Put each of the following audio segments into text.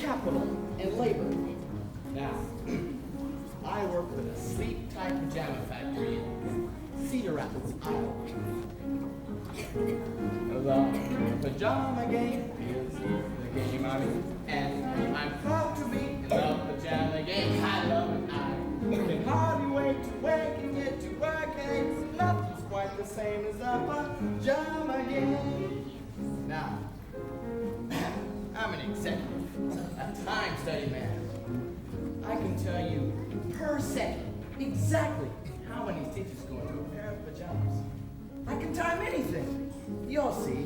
capital and labor. Now, I work with a sleep-tight pajama factory in Cedar Rapids, Iowa. The pajama game is the game I'm in, and I'm proud to be in the pajama game. I love it. I can hardly wait to wake and get to work, and nothing's quite the same as a pajama game. Now, I'm an executive, a time study man. I can tell you per second exactly how many stitches go into a pair of pajamas. I can time anything. You'll see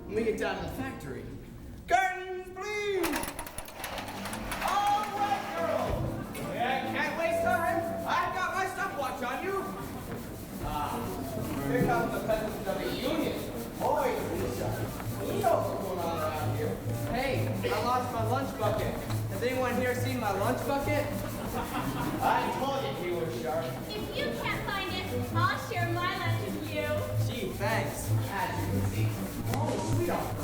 when we get down to the factory. Curtains, please! All right, girls. Yeah, can't waste time. I've got my stopwatch on you. Here comes the president of the union. Boy, he knows what's going on around here. Hey, I lost my lunch bucket. Has anyone here seen my lunch bucket? I told you he was sharp. If you can't find it, I'll share my lunch with you. Gee, thanks. As you can see. Oh, sweetheart.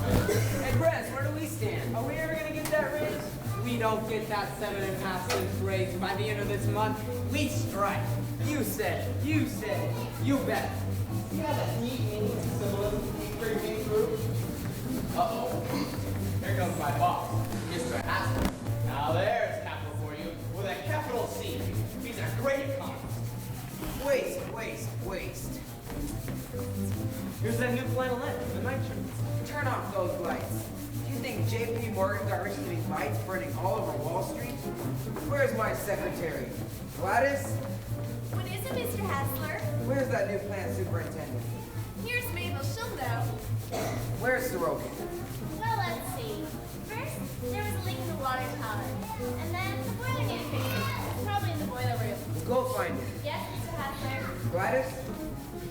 Hey, Chris, where do we stand? Are we ever gonna get that raise? We don't get that 7.5 cents raise by the end of this month. We strike. You said it. You said it. You bet. See how that neat meaning symbolism keeps creeping through? Uh-oh. Here comes my boss, Mr. Haskell. Now there's capital for you, with a capital C. He's a great economist. Waste, waste, waste. Here's that new flannelette, the night shirt. Turn off those lights. Do you think J.P. Morgan got rich with these lights burning all over Wall Street? Where's my secretary? Gladys? What is it, Mr. Hassler? Where's that new plant superintendent? Here's Mabel. She'll know. Where's Sorokin? Well, let's see. First, there was a leak in the water tower. And then the boiler needed fixing. Probably in the boiler room. Go find it. Yes, Mr. Hassler. Gladys,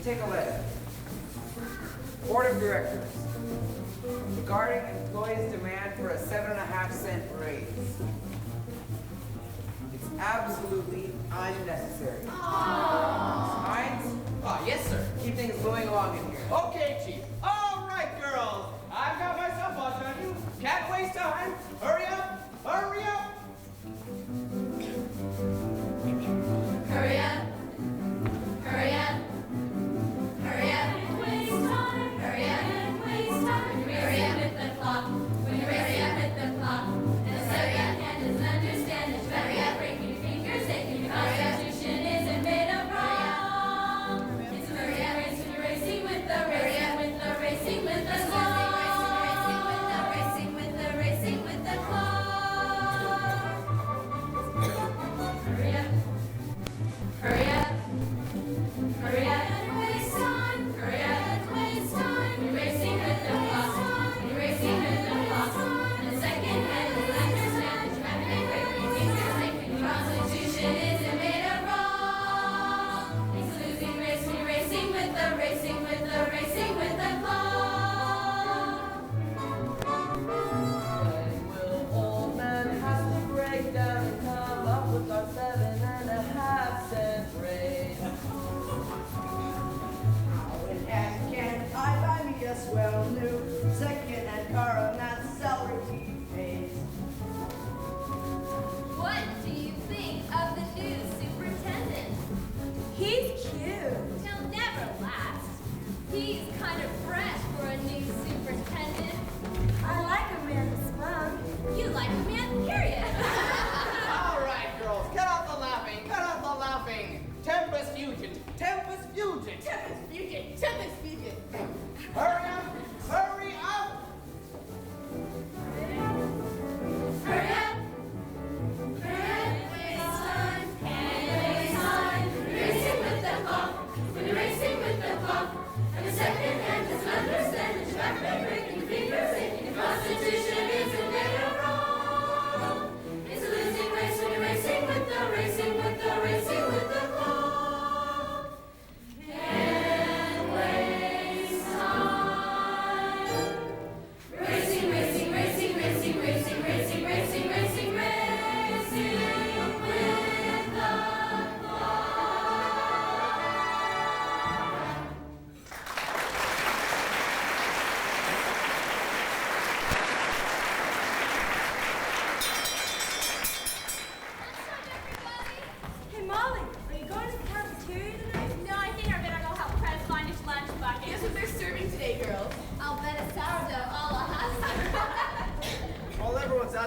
take a letter. Board of Directors. Regarding employees' demand for a 7.5 cent raise. It's absolutely unnecessary. Hines? Ah, yes, sir. Keep things moving along in here. Okay, Chief. All right, girls. I've got my stopwatch on you. Can't waste time. Hurry up. Hurry up. Hurry up. Hurry up. Hurry up and waste time. Hurry up and waste time. Hurry up with the clock. When you hurry up with the clock. And a second hand doesn't understand that you hurry up, breaking your fingers, thinking your constitution isn't made of wrong. It's a hurry up race when you're racing with the race. Hurry up with the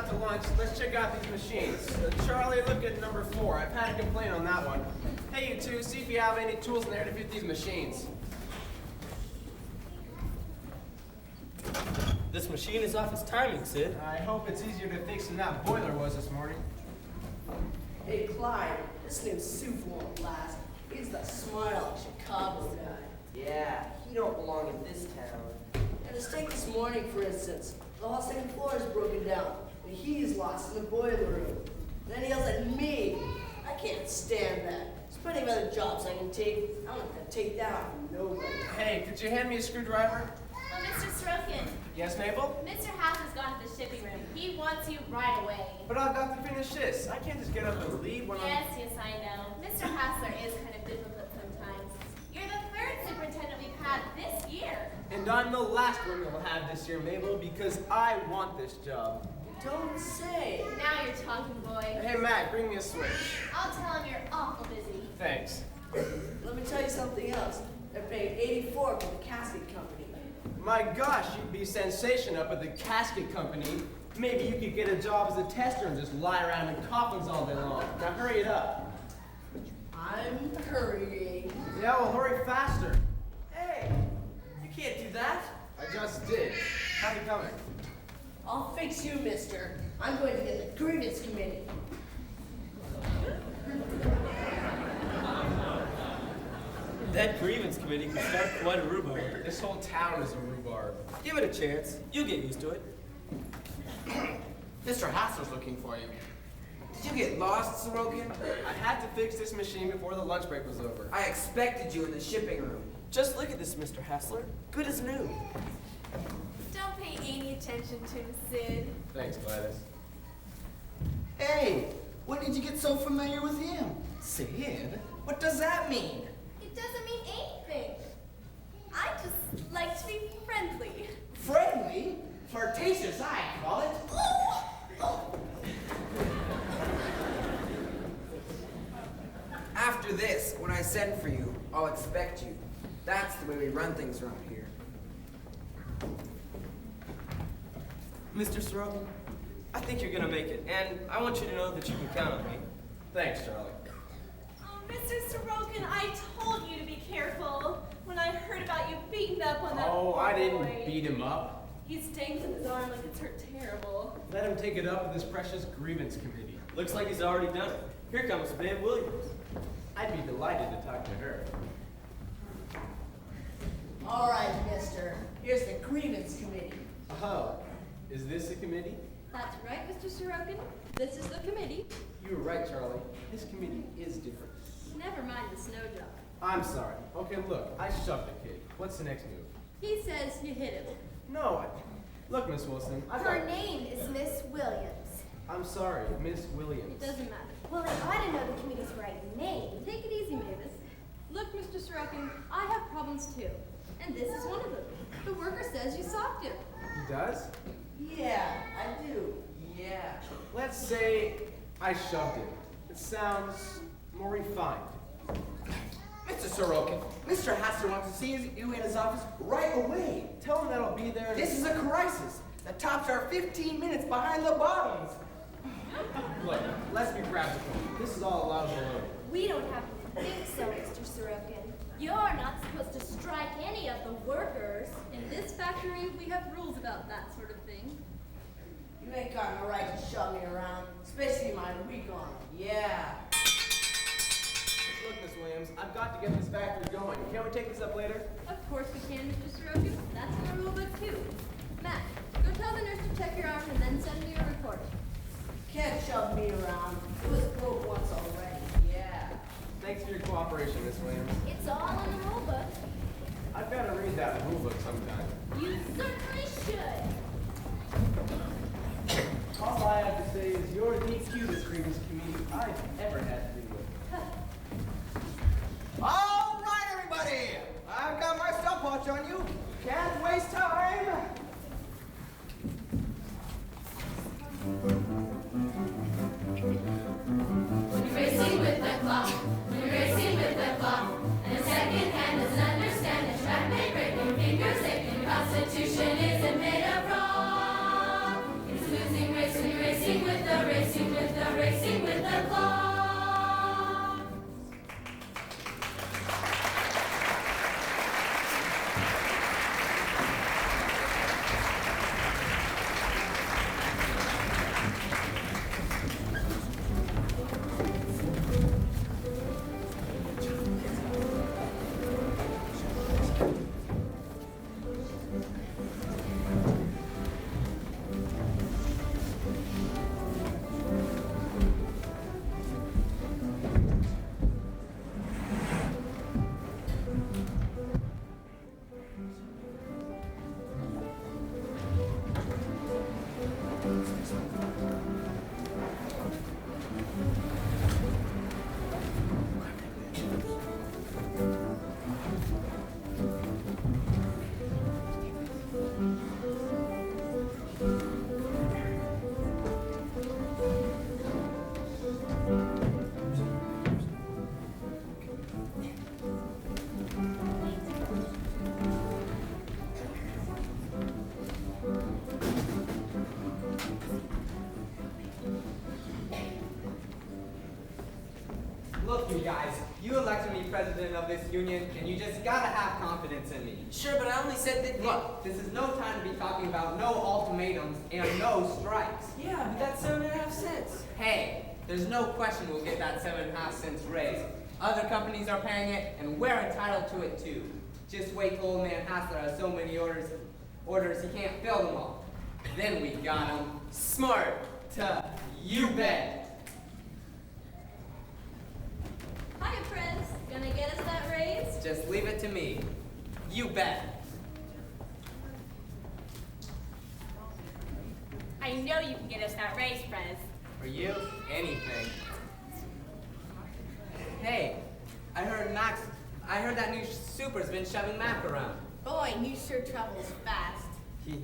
out to lunch, let's check out these machines. Charlie, look at number 4. I've had a complaint on that one. Hey, you two, see if you have any tools in there to fit these machines. This machine is off its timing, Sid. I hope it's easier to fix than that boiler was this morning. Hey, Clyde, this new soup won't last. He's the smart Chicago guy. Yeah, he don't belong in this town. And the steak this morning, for instance, the whole second floor is broken down, and he's lost in the boiler room. Then he yells at me. I can't stand that. There's plenty of other jobs I can take. I'm not gonna take that off nobody. Hey, could you hand me a screwdriver? Oh, Mr. Sorokin, Yes, Mabel? Mr. House has gone to the shipping room. He wants you right away. But I've got to finish this. I can't just get up and leave when Yes, I know. Mr. Hassler is kind of difficult sometimes. You're the third superintendent we've had this year. And I'm the last one you'll have this year, Mabel, because I want this job. Don't say. Now you're talking, boy. Hey, Matt, bring me a switch. I'll tell him you're awful busy. Thanks. Let me tell you something else. They're paying 84 for the casket company. My gosh, you'd be a sensation up at the casket company. Maybe you could get a job as a tester and just lie around in coffins all day long. Now hurry it up. I'm hurrying. Yeah, well, hurry faster. Hey, you can't do that. I just did. How's it coming? I'll fix you, mister. I'm going to get the grievance committee. That grievance committee can start quite a rhubarb. This whole town is a rhubarb. Give it a chance. You'll get used to it. Mr. Hassler's looking for you. Did you get lost, Sorokin? I had to fix this machine before the lunch break was over. I expected you in the shipping room. Just look at this, Mr. Hassler. Good as new. Don't pay any attention to him, Sid. Thanks, Gladys. Hey, when did you get so familiar with him? Sid? What does that mean? It doesn't mean anything. I just like to be friendly. Friendly? Flirtatious, I call it. After this, when I send for you, I'll expect you. That's the way we run things around here. Mr. Sorokin, I think you're gonna make it, and I want you to know that you can count on me. Thanks, Charlie. Oh, Mr. Sorokin, I told you to be careful when I heard about you beating up on that Oh, poor I didn't boy. beat him up. He stings in his arm like it's hurt terrible. Let him take it up with his precious grievance committee. Looks like he's already done it. Here comes Babe Williams. I'd be delighted to talk to her. All right, mister. Here's the grievance committee. Oh, is this a committee? That's right, Mr. Sorokin. This is the committee. You were right, Charlie. This committee is different. Never mind the snow job. I'm sorry. Okay, look, I shoved the kid. What's the next move? He says you hit him. No, look, Miss Wilson, I Her thought... name is Miss Williams. I'm sorry, Miss Williams. It doesn't matter. Well, I ought to know the committee's right name. Take it easy, Mavis. Look, Mr. Sorokin, I have problems too. And this is one of them. The worker says you socked him. He does? Yeah, I do. Yeah. Let's say I shoved him. It sounds more refined. Mr. Sorokin, Mr. Hassler wants to see you in his office right away. Tell him that I'll be there. This is a crisis. The tops are 15 minutes behind the bottoms. Look, let's be practical. This is all allowed below. We don't have to think so, Mr. Sorokin. You're not supposed to strike any of the workers. In this factory, we have rules about that sort of thing. You ain't got no right to shove me around, especially my weak arm. Yeah. Look, Miss Williams, I've got to get this factory going. Can't we take this up later? Of course we can, Mr. Sorokin. That's in the rule book too. Matt, go tell the nurse to check your arm and then send me a report. Can't shove me around. It was broke once already. Yeah. Thanks for your cooperation, Miss Williams. It's all in the rule book. I've got to read that rule book sometime. You certainly should. All I have to say is you're the cutest grievance committee I've ever had to deal with. All right, everybody. I've got my stopwatch on you. Can't waste time. When you're racing with the clock, when you're racing with the clock, and a second hand doesn't understand the track may break your fingers ache, and your constitution isn't made of rock. It's a losing race when you're racing. you guys. You elected me president of this union, and you just gotta have confidence in me. Sure, but I only said that. Look, this is no time to be talking about no ultimatums and no strikes. Yeah, but that's 7.5 cents. Hey, there's no question we'll get that 7.5 cents raise. Other companies are paying it, and we're entitled to it too. Just wait till old man Hassler has so many orders he can't fill them all. Then we got him. Smart. You bet. Hiya, Prince. Gonna get us that raise? Just leave it to me. You bet. I know you can get us that raise, Prez. For you, anything. Hey, I heard that new super's been shoving Mac around. Boy, you sure travels fast.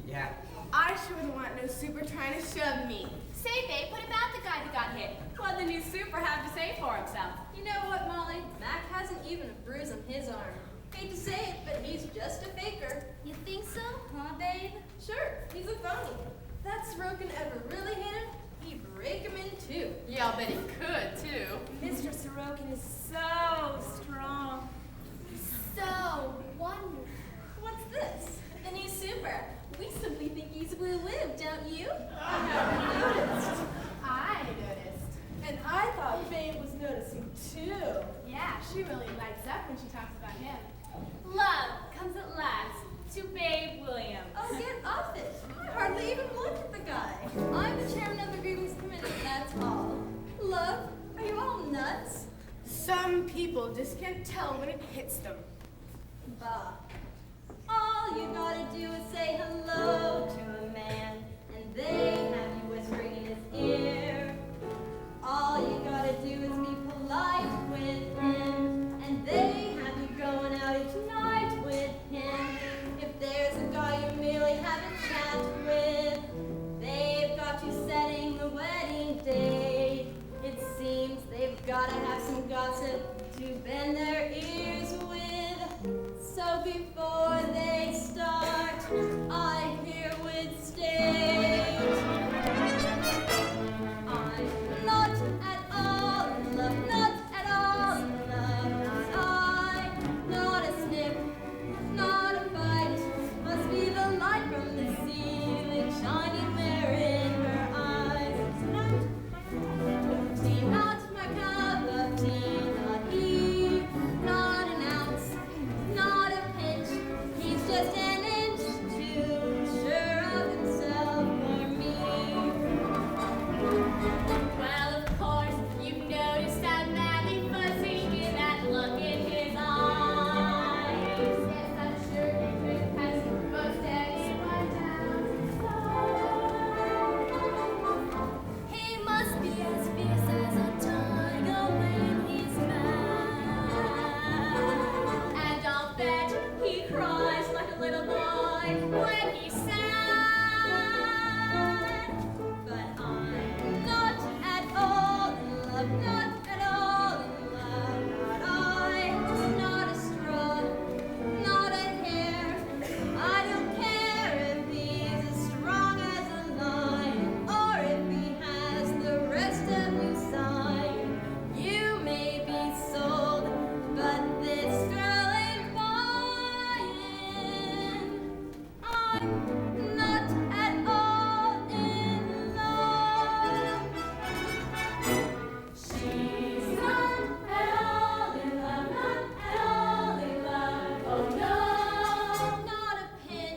Yeah. I sure wouldn't want no super trying to shove me. Say, babe, what about the guy who got hit? What'd the new super have to say for himself? You know what, Molly? Mac hasn't even a bruise on his arm. Hate to say it, but he's just a faker. You think so, huh, babe? Sure, he's a phony. That Sorokin ever really hit him, he'd break him in two. Yeah, I'll bet he could, too. Mr. Sorokin is so strong. So wonderful. What's this? The new super. We simply think he's blue-limbed, don't you? I noticed. And I thought Babe was noticing, too. Yeah. She really lights up when she talks about him. Love comes at last to Babe Williams. Oh, get off it. I hardly even looked at the guy. I'm the chairman of the grievance committee, that's all. Love, are you all nuts? Some people just can't tell when it hits them. Bah. All you gotta do is say hello to a man, and they have you whispering in his ear. All you gotta do is be polite with him, and they have you going out each night with him. If there's a guy you merely haven't chatted with, they've got you setting the wedding date. It seems they've gotta have some gossip to bend their ears with. So before they start, I herewith state, I'm not at all in love, not at all in love, not I, not a snip, not a bite, must be the light from the ceiling shining there in her eyes. Tea, not my cup of tea, not he, not an ounce, not a pinch, he's just an inch too sure of himself for me. Well, of course, you've noticed how madly fuzzy is that look in his eyes. Yes, I'm sure they drink past most anyone else. He must be as fierce as a tiger when he's mad. And I'll bet he cries like a little boy when he's sad. But I'm not at all in love, not at all in love, not I, not a straw, not a hair. I don't care if he's as strong as a lion, or if he has the rest of you sighing. You may be sold, but this girl ain't buying. I'm not at all in love. She's not at all in love, not at all in love. Oh no, Not a pin,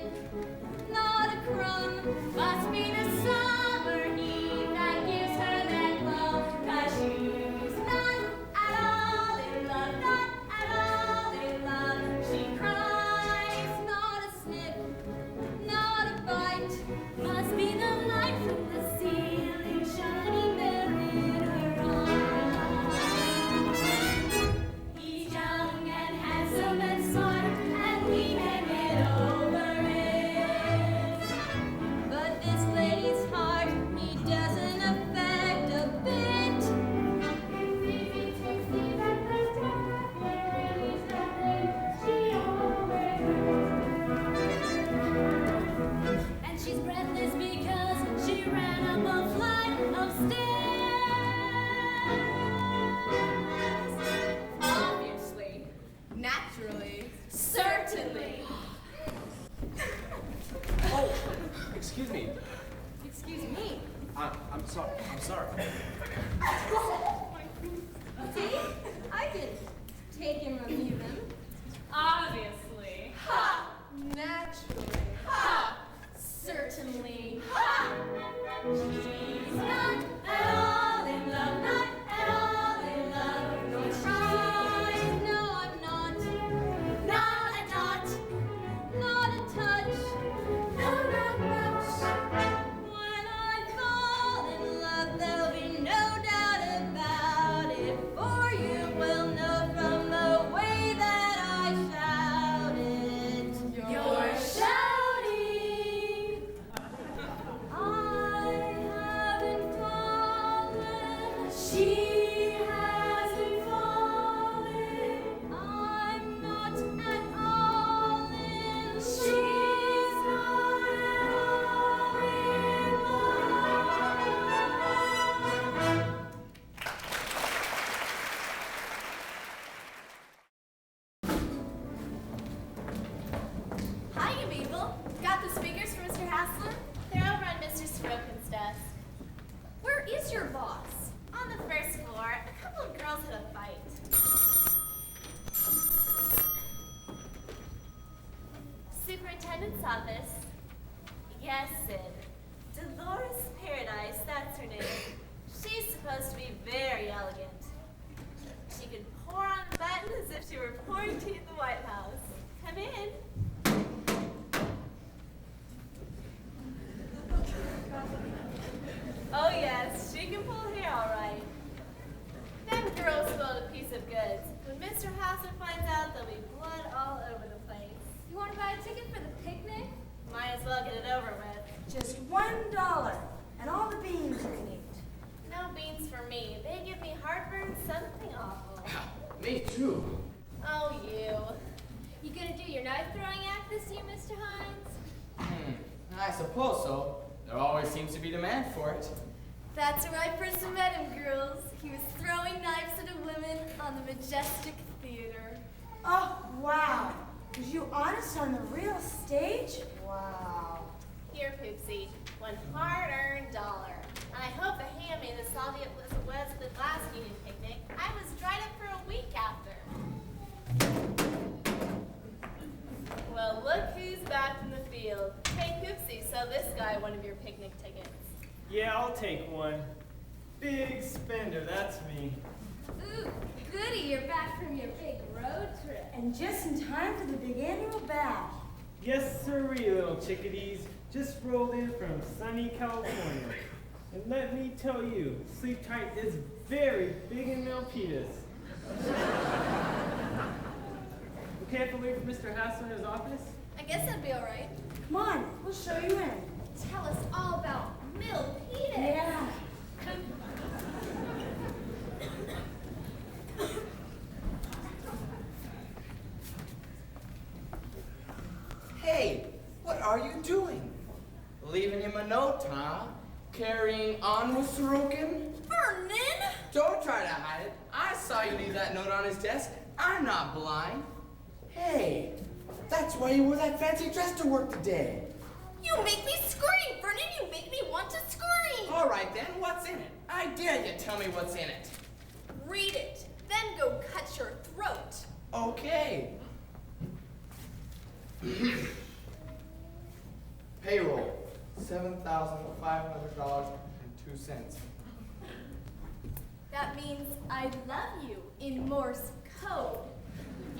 not a crumb. Must be the summer heat that gives her that glow. 'Cause she's not at all in love, not at all in love. She cries. Not a snip, not a bite. must be the light from the ceiling shining there in her eyes. He's young and handsome and smart, and we can get over it. But this lady's heart, he doesn't affect a bit. It's easy to see that the step where he's not there, she overheard. And she's breathless because she ran up a flight of stairs. I'm sorry. See? I could take him, remove him. Obviously. Ha! Naturally. Ha! Certainly. Ha! She's not at all in love, not at all in love. No tries. No, I'm not. Not a dot. Not a touch. No, not much. When I fall in love, there'll be no doubt about it. For you will know from the way that I shout it. You're shouting. I haven't fallen. She hasn't fallen. I'm not at all in love. She's not at all in love. Hiya, Mabel. Got the speakers for Mr. Hassler? They're over on Mr. Sorokin's desk. Where is your boss? On the first floor. A couple of girls had a fight. Superintendent's office. Yes, Sid. Dolores Paradise, that's her name. She's supposed to be very elegant. She could pour on a button as if she were pouring tea at the White House. Come in. Oh yes, she can pull hair all right. Them girls spoiled a piece of goods. When Mr. Hassler finds out, there'll be blood all over the place. You want to buy a ticket for the picnic? Might as well get it over with. Just $1 and all the beans are neat. No beans for me. They give me heartburn, something awful. Me too. Oh, you. You gonna do your knife throwing act this year, Mr. Hines? I suppose so. There always seems to be demand for it. That's where I first met him, girls. He was throwing knives at a woman on the Majestic Theater. Oh, wow. Was you honest on the real stage? Wow. Here, Poopsie, one hard-earned dollar. And I hope the ham made as salty as it was at the last union picnic. I was dried up for a week after. Well, look who's back from the field. Hey, Poopsie, sell this guy one of your picnic tickets. Yeah, I'll take one. Big spender, that's me. Ooh, goody, you're back from your big road trip. And just in time for the big annual bash. Yes, sirree, little chickadees. Just rolled in from sunny California. And let me tell you, sleep tight is very big in Milpitas. Okay, if I wait for Mr. Hassler in his office? I guess that'd be all right. Come on, we'll show you in. Tell us all about Milpitas. Yeah. Hey, what are you doing? Leaving him a note, huh? Carrying on with Sorokin? Vernon! Don't try to hide it. I saw you leave that note on his desk. I'm not blind. Hey, that's why you wore that fancy dress to work today. You make me scream, Vernon! You make me want to scream! All right then, what's in it? I dare you tell me what's in it. Read it, then go cut your throat. Okay. Payroll, $7,500.02. That means I love you in Morse code.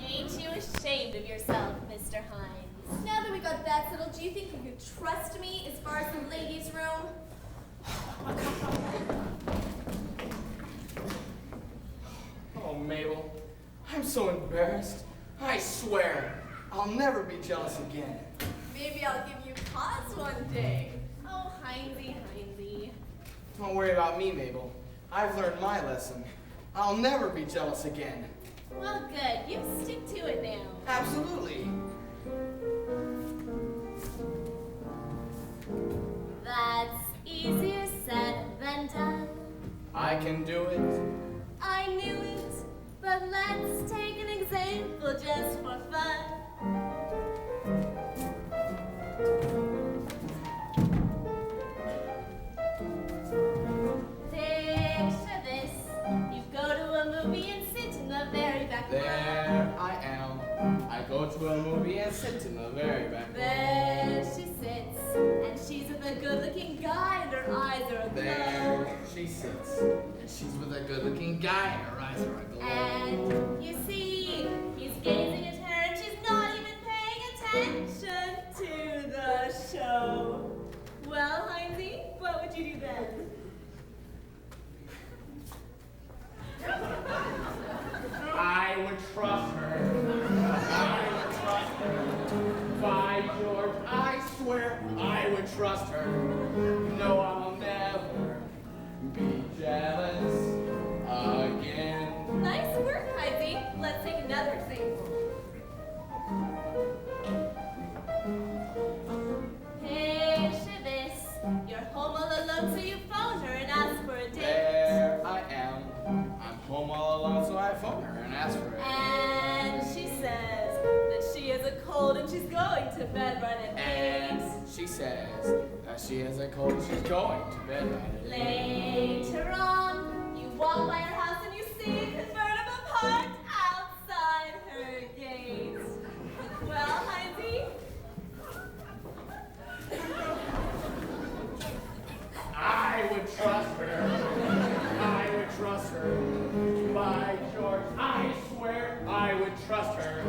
Ain't you ashamed of yourself, Mr. Hines? Now that we got that settled, do you think you could trust me as far as the ladies' room? Oh, Mabel, I'm so embarrassed. I swear, I'll never be jealous again. Maybe I'll give you cause one day. Oh, Hinesy, Hinesy. Don't worry about me, Mabel. I've learned my lesson. I'll never be jealous again. Well, good. You stick to it now. Absolutely. That's easier said than done. I can do it. I knew it, but let's take an example just for fun. good-looking guy and her eyes are aglow. There she sits, and she's with a good-looking guy, and her eyes are aglow. And you see, he's gazing at her, and she's not even paying attention to the show. Well, Heinzie, what would you do then? I would trust her. I would trust her. By George, I swear I would trust her. No, I'll never be jealous again. Nice work, Heinzie. Let's take another example. Hey, Shivis, you're home all alone, so you phoned her and asked for a date. There I am. I'm home all alone, so I phone her and ask for it. And she says that she has a cold and she's going to bed right at 8. And she says that she has a cold and she's going to bed right at 8. Later on, you walk by her house and you see a convertible parked outside her gate. Well, Heinzie? I would trust her. I would trust her. By George, I swear I would trust her.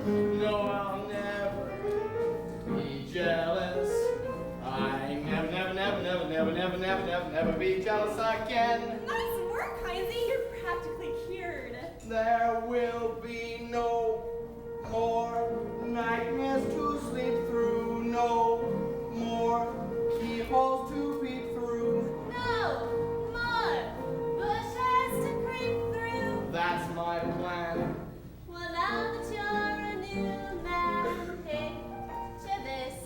No, I'll never be jealous. I never be jealous again. Nice work, Heinzie. You're practically cured. There will be no more nightmares to sleep through. No more keyholes to peek through. No more bushes to creep through. That's my plan. Well, now that you're a new man, picture this.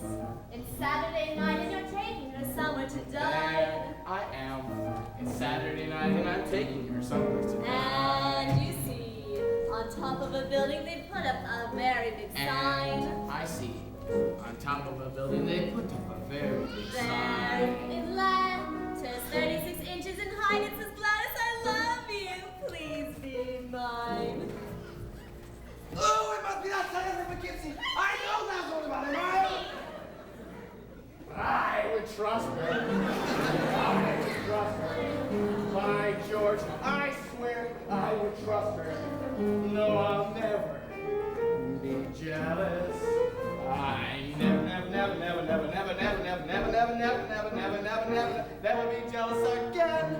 It's Saturday night and you're taking her somewhere to dine. There I am. It's Saturday night and I'm taking her somewhere to dine. And you see, on top of a building they put up a very big sign. And I see. On top of a building they put up a very big There sign. in letters 36 inches in height it says, Gladys, I love you. Please be mine. Oh, it must be that sign from Poughkeepsie. I know that's what about it. I would trust her. I would trust her. By George, I swear I would trust her. No, I'll never be jealous. I never be jealous again.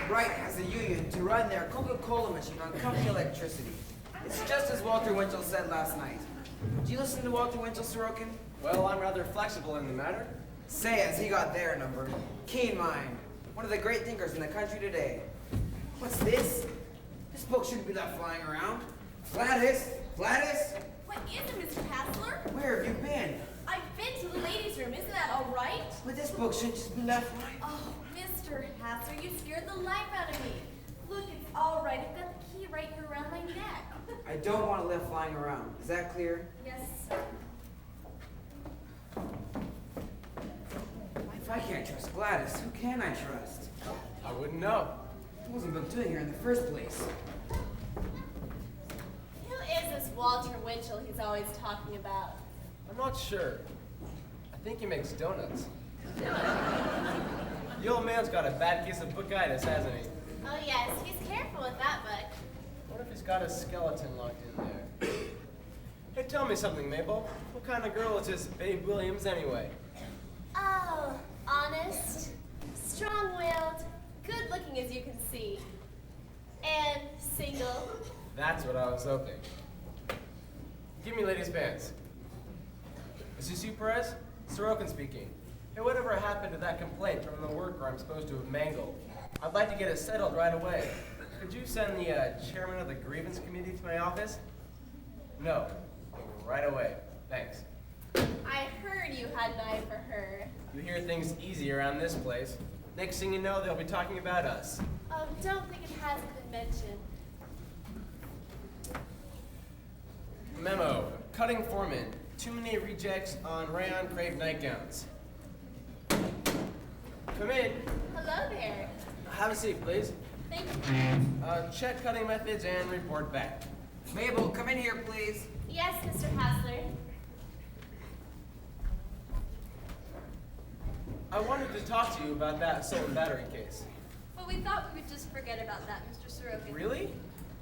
right has the union to run their Coca-Cola machine on company electricity. It's just as Walter Winchell said last night. Do you listen to Walter Winchell, Sorokin? Well, I'm rather flexible in the matter. Say as he got their number. Keen mind. One of the great thinkers in the country today. What's this? This book shouldn't be left flying around. Gladys? Gladys? What is it, Mr. Hassler? Where have you been? I've been to the ladies' room. Isn't that all right? But this book should just be left lying. Oh, Mr. Hassler, you scared the life out of me. Look, it's all right. I've got the key right here around my neck. I don't want it left lying around. Is that clear? Yes, sir. If I can't trust Gladys, who can I trust? I wouldn't know. What was I doing here in the first place? Who is this Walter Winchell he's always talking about? I'm not sure. I think he makes donuts. The old man's got a bad case of bookitis, hasn't he? Oh, yes. He's careful with that book. What if he's got a skeleton locked in there? Hey, tell me something, Mabel. What kind of girl is this Babe Williams anyway? Oh, honest, strong-willed, good-looking as you can see, and single. That's what I was hoping. Give me ladies' pants. Is this you, Perez? Sorokin speaking. Hey, whatever happened to that complaint from the worker I'm supposed to have mangled? I'd like to get it settled right away. Could you send the chairman of the grievance committee to my office? No. Right away. Thanks. I heard you had an eye for her. You hear things easy around this place. Next thing you know, they'll be talking about us. Oh, don't think it hasn't been mentioned. Memo. Cutting foreman. Too many rejects on rayon crepe nightgowns. Come in. Hello there. Have a seat, please. Thank you. Check cutting methods and report back. Mabel, come in here, please. Yes, Mr. Hassler. I wanted to talk to you about that assault and battery case. Well, we thought we would just forget about that, Mr. Sorokin. Really?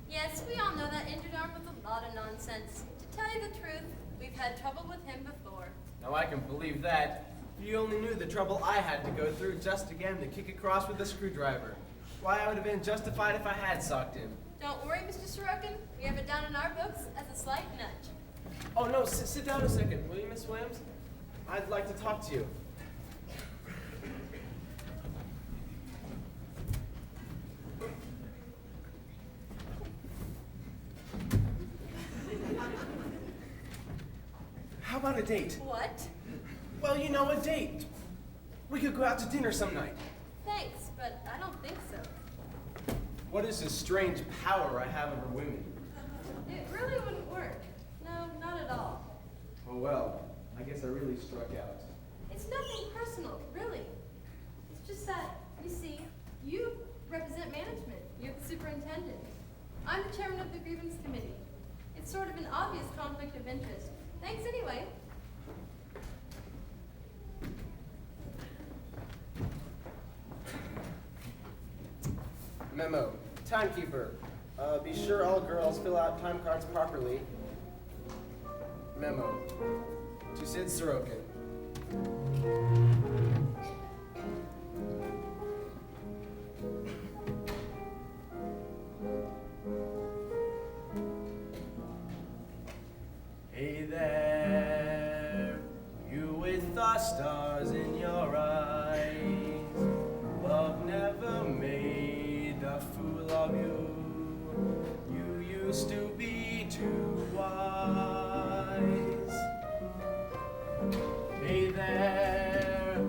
Yes, we all know that injured arm was a lot of nonsense. To tell you the truth, we've had trouble with him before. Now I can believe that. If you only knew the trouble I had to go through just again to kick across with a screwdriver. Why, I would have been justified if I had socked him. Don't worry, Mr. Sorokin. We have it down in our books as a slight nudge. Oh no, sit down a second, will you, Miss Williams? I'd like to talk to you. How about a date? What? Well, you know, a date. We could go out to dinner some night. Thanks, but I don't think so. What is this strange power I have over women? It really wouldn't work. No, not at all. Oh well, I guess I really struck out. It's nothing personal, really. It's just that, you see, you represent management. You're the superintendent. I'm the chairman of the grievance committee. It's sort of an obvious conflict of interest. Thanks anyway. Memo. Timekeeper. Be sure all girls fill out time cards properly. Memo. To Sid Sorokin. Hey there, you with the stars in your eyes. Love never made a fool of you. You used to be too wise. Hey there,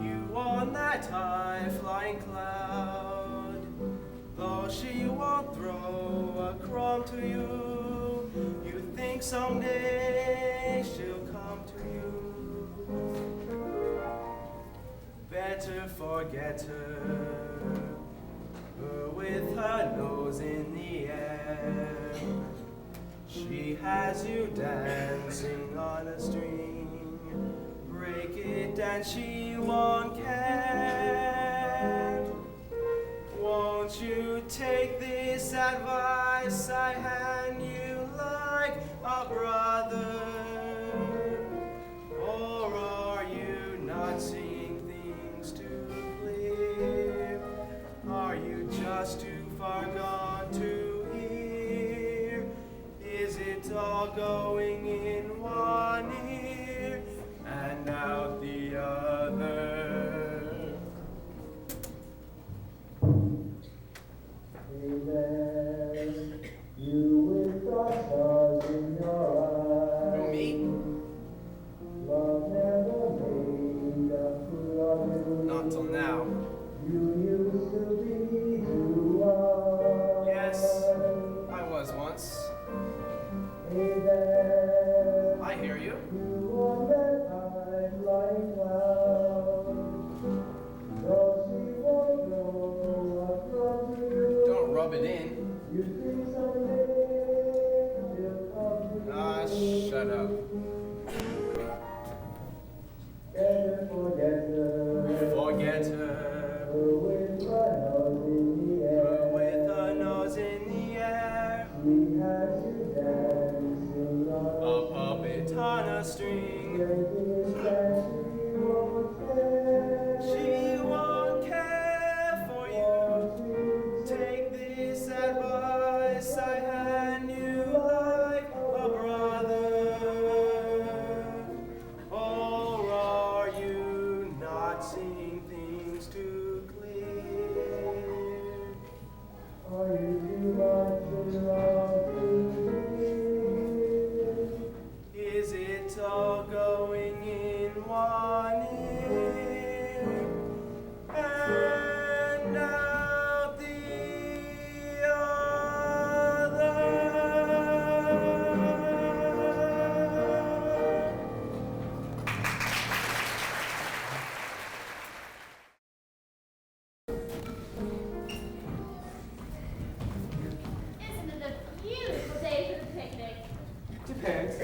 you on that high flying cloud. Though she won't throw a crumb to you, you think someday she'll come to you. Better forget her with her nose in the air. She has you dancing on a string. Break it and she won't care. Won't you take this advice I hand you like a brother? Or are you not seeing things too clear? Are you just too far gone to hear? Is it all going in one ear and out the other? Hey there, you with the stars in your eyes. Me? Love Yes, I was once. I hear you. Don't rub it in. Ah, shut up. Forget her. With a nose in the air. A puppet on a string. She won't care for you. Take this advice I hand you like a brother. Or are you not seeing things too clear? Are you too much in love with me? Is it all going in one ear and out the other? Isn't it a beautiful day for the picnic? Depends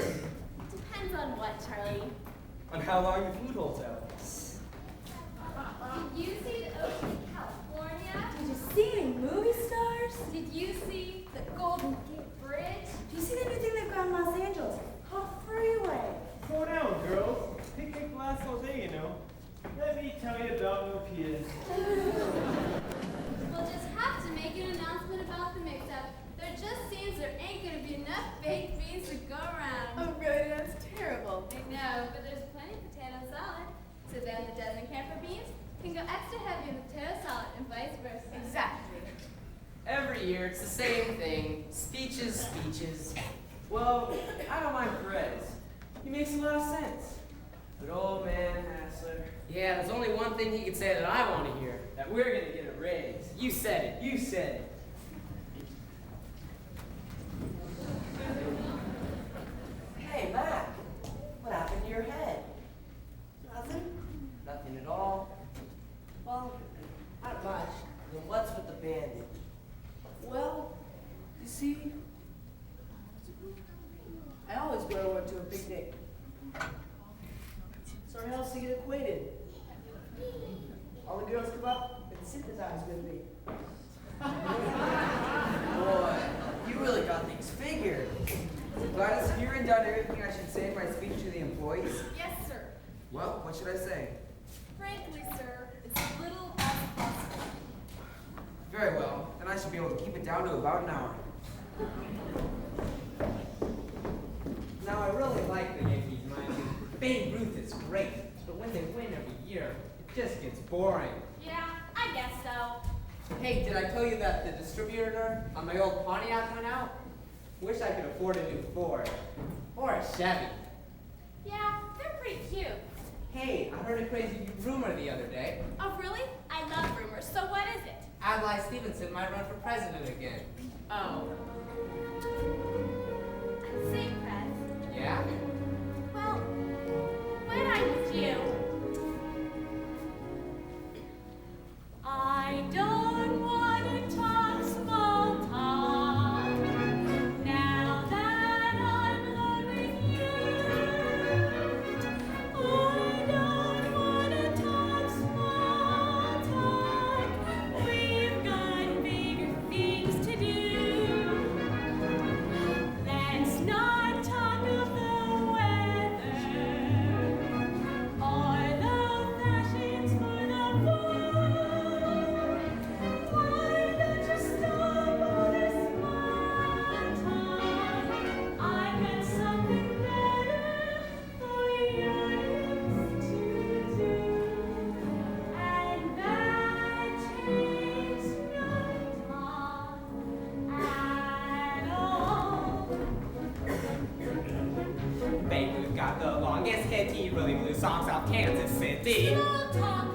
Depends on what, Charlie. on how long your food holds out. Did you see the ocean in California? Did you see any movie stars? Did you see the Golden Gate Bridge? Do you see the new thing they've got in Los Angeles? Hot freeway. Slow down, girls. Picnic lasts all day, you know. Let me tell you about Milpitas. We'll just have to make an announcement about the mix-up. There just seems there ain't gonna be enough baked beans to go around. Oh, really? That's terrible. I know, but there's plenty of potato salad. So then the doesn't care for beans can go extra heavy in the potato salad and vice versa. Exactly. Every year, it's the same thing. Speeches, speeches. Well, I don't mind Perez. He makes a lot of sense. But old man Hassler, Yeah, there's only one thing he could say that I want to hear. that we're gonna get a raise. You said it. You said it. Hey, Mac. What happened to your head? Nothing? Nothing at all. Well, not much. Then what's with the bandage? Well, you see, I always wear one to a picnic. So it helps to get acquainted. All the girls come up and sympathize with me. Boy, you really got things figured. Gladys, have you written down everything I should say in my speech to the employees? Yes, sir. Well, what should I say? Frankly, sir, it's a little as possible. Very well. Then I should be able to keep it down to about an hour. Now, I really like the Yankees, mind you. Babe Ruth is great, but when they win every year, it just gets boring. Yeah, I guess so. Hey, did I tell you that the distributor on my old Pontiac went out? Wish I could afford a new Ford. Or a Chevy. Yeah, they're pretty cute. Hey, I heard a crazy rumor the other day. Oh, really? I love rumors. So what is it? Adlai Stevenson might run for president again. Oh. Say, Press. Yeah? Well, when I'm with you, I don't want to talk small talk. Now that I'm alone with you, I don't want to talk small talk. We've got bigger things to do. Let's not talk of the weather or the fashions for the fall. Why don't you stop all this small talk? I've got something better for you to do, and that takes no time at all. Babe Ruth got the longest hit. He really blew songs off Kansas City. Small talk.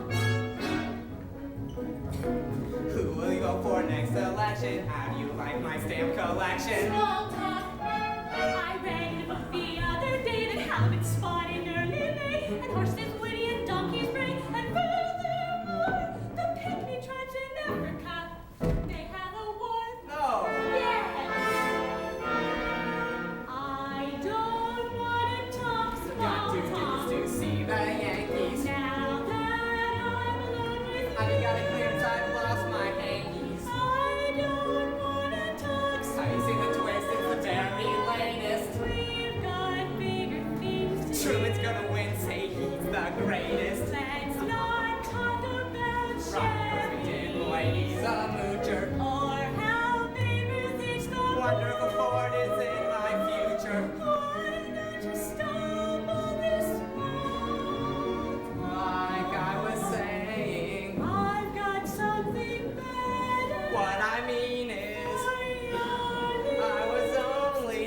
Who will you vote for next election? How do you like my stamp collection? Small talk. I read a book the other day that halibut's spawn in early May, and horses witty and donkeys bray, and furthermore, the pygmy tribes in Africa, they have a war. No. Yes. I don't want to talk Got small talk. to see the Yankees. Now that I'm alone with I've you, got a clear I've lost my hankies. I don't want to talk small Have you seen the twist? It's the very latest. We've got bigger things to Truman's gonna win, say he's the greatest. Let's not talk about Robert did, boy, he's a moocher. or how Babe reached the Wonderful Ford is in my future. Why don't you stumble this month? Like I was saying, I've got something better. what I mean is, I was only.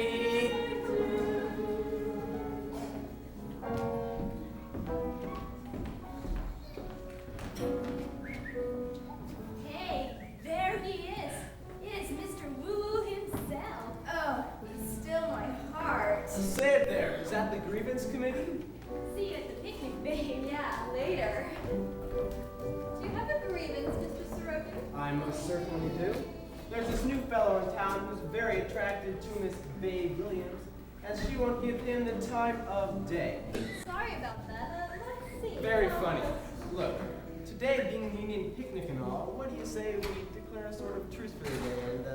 Hey, there he is. It's Mr. Woo himself. Oh, he's still my heart. Say it there. Is that the grievance committee? See you at the picnic, babe. Yeah, later. Do you have a grievance, Mr. Sorokin? I most certainly do. There's this new fellow in town who's very attracted to Miss Babe Williams, and she won't give him the time of day. Sorry about that. Let's see. Very funny. Look, today being Union Picnic and all, what do you say we declare a sort of truce for the day and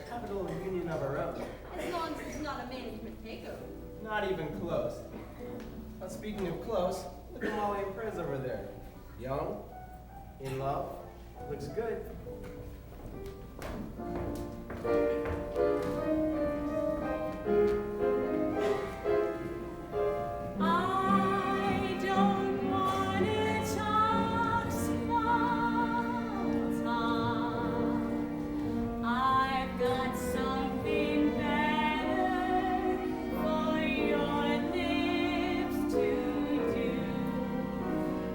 have a little union of our own? As long as it's not a management takeover. Not even close. But speaking of close, look at Molly and Prez over there. Young, in love, looks good. I don't want to talk small talk. I've got something better for your lips to do.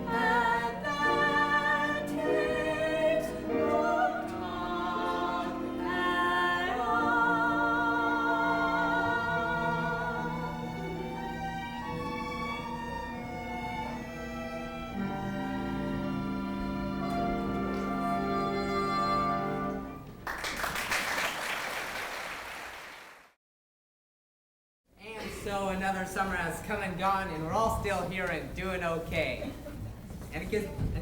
And that takes no talk at all. And so another summer has come and gone, and we're all still here and doing okay. And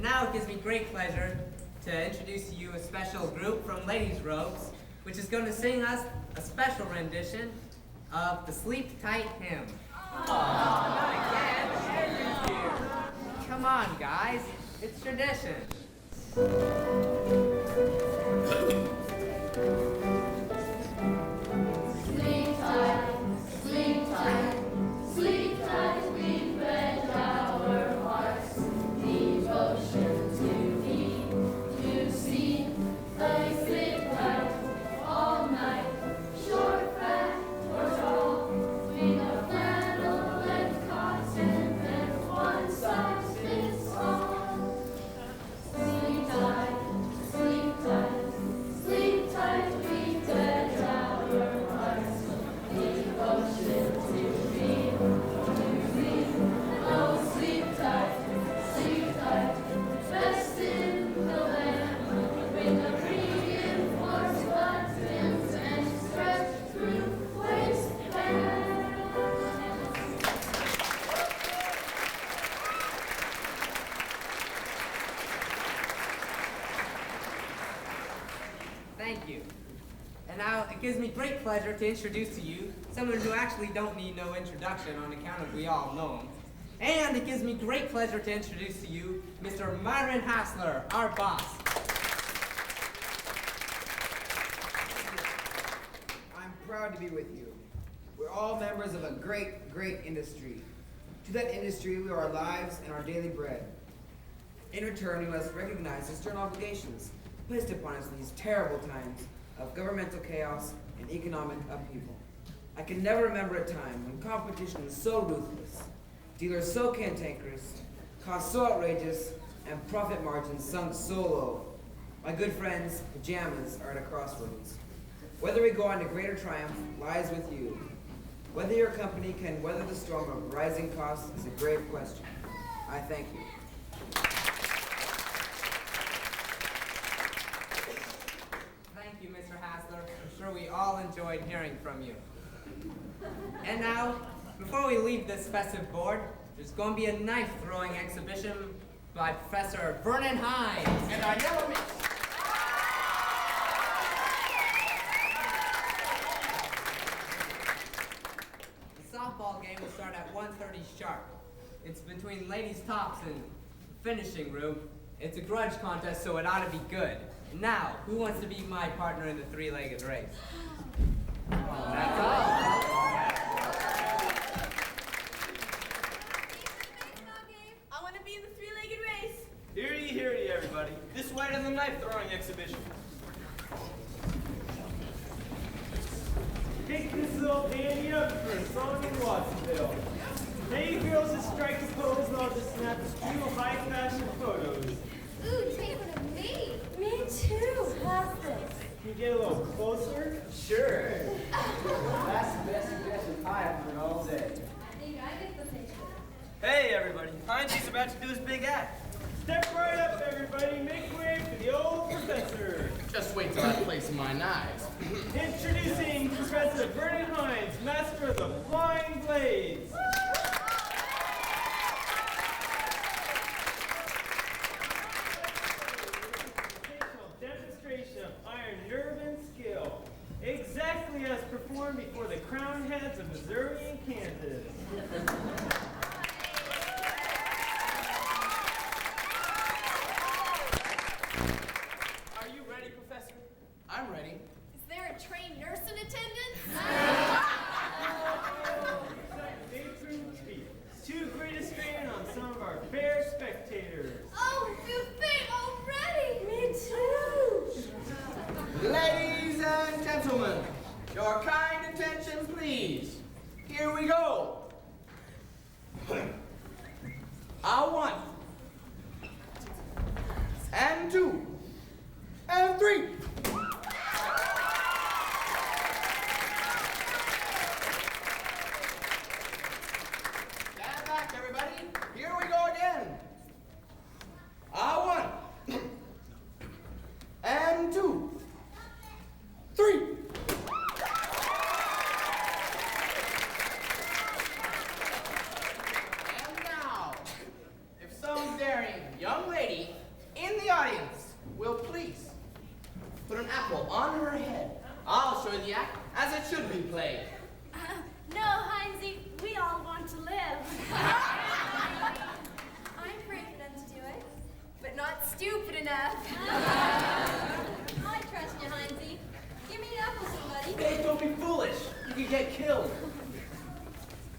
now it gives me great pleasure to introduce to you a special group from Ladies' Robes, which is going to sing us a special rendition of the Sleep Tight Hymn. Not again. Come on, guys. It's tradition. Sleep tight, sleep tight, sleep tight, we pledge our hearts, devotion to thee, to see thy sleep tight all night, short, fat, or tall, we know flannel and cotton and one size fits all. Sleep tight, sleep tight, sleep tight, we pledge our hearts, devotion to thee, oh, sleep tight, best in the land, with the reinforced buttons and stretched through waistband. Thank you. And now it gives me great pleasure to introduce to you someone who actually don't need no introduction on account of we all know him. And it gives me great pleasure to introduce to you Mr. Myron Hassler, our boss. I'm proud to be with you. We're all members of a great, great industry. To that industry, we owe our lives and our daily bread. In return, we must recognize the stern obligations placed upon us in these terrible times of governmental chaos and economic upheaval. I can never remember a time when competition was so ruthless, dealers so cantankerous, costs so outrageous, and profit margins sunk so low. My good friends, pajamas are at a crossroads. Whether we go on to greater triumph lies with you. Whether your company can weather the storm of rising costs is a grave question. I thank you. Thank you, Mr. Hassler. I'm sure we all enjoyed hearing from you. And now, before we leave this festive board, there's going to be a knife throwing exhibition by Professor Vernon Hines and our yellow mix. The softball game will start at 1:30 sharp. It's between ladies' tops and finishing room. It's a grudge contest, so it ought to be good. Now, who wants to be my partner in the three-legged race? That's all. I want to be in the three-legged race. Hearty, everybody. This way to the knife throwing exhibition. Pick this little dandy up for a song in Watsonville. Hey girls just strike a pose and I'll just snap a few high fashion photos. Ooh, take one of me. Me too. Pass this. Can you get a little closer? Sure. That's the best suggestion I've heard all day. I think I get the picture. Hey, everybody. Heinzie's about to do his big act. Step right up, everybody. Make way for the old professor. Just wait till I place my knives. Introducing Professor Vernon Hines, master of the flying blades. Demonstration of iron nerve and skill, exactly as performed before the crowned heads of Missouri and Kansas. Are you ready, Professor? I'm ready. Is there a trained nurse in attendance? They proved to be too great a strain on some of our fair spectators. Oh, buffet already! Me too. Ladies and gentlemen, your kind attention, please. Here we go. A 1, and 2, and 3. Stand back, everybody. Here we go again. A 1, and 2, 3. And now, if some daring young lady in the audience will please put an apple on her head, I'll show you the act as it should be played. No, Heinzie, we all want to live. I'm brave enough to do it, but not stupid enough. I trust you, Heinzie. Give me an apple, somebody. Hey, don't be foolish. You could get killed.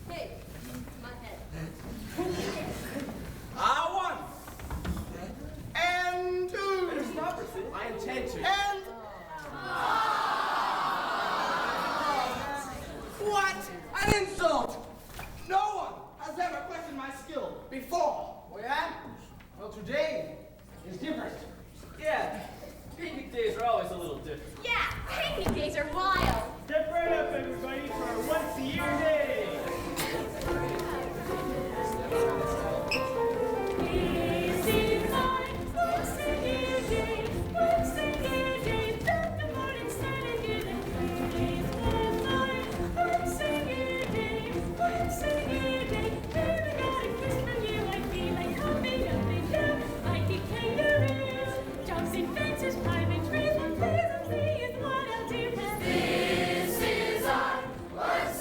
Hey, my head. A 1, and 2, Better stop her, Sid. I intend to. and... What? An insult! No one has ever questioned my skill before. Oh yeah? Well, today is different. Yeah, picnic days are always a little different. Yeah, picnic days are wild. Step right up, everybody, for our once-a-year day. This is our once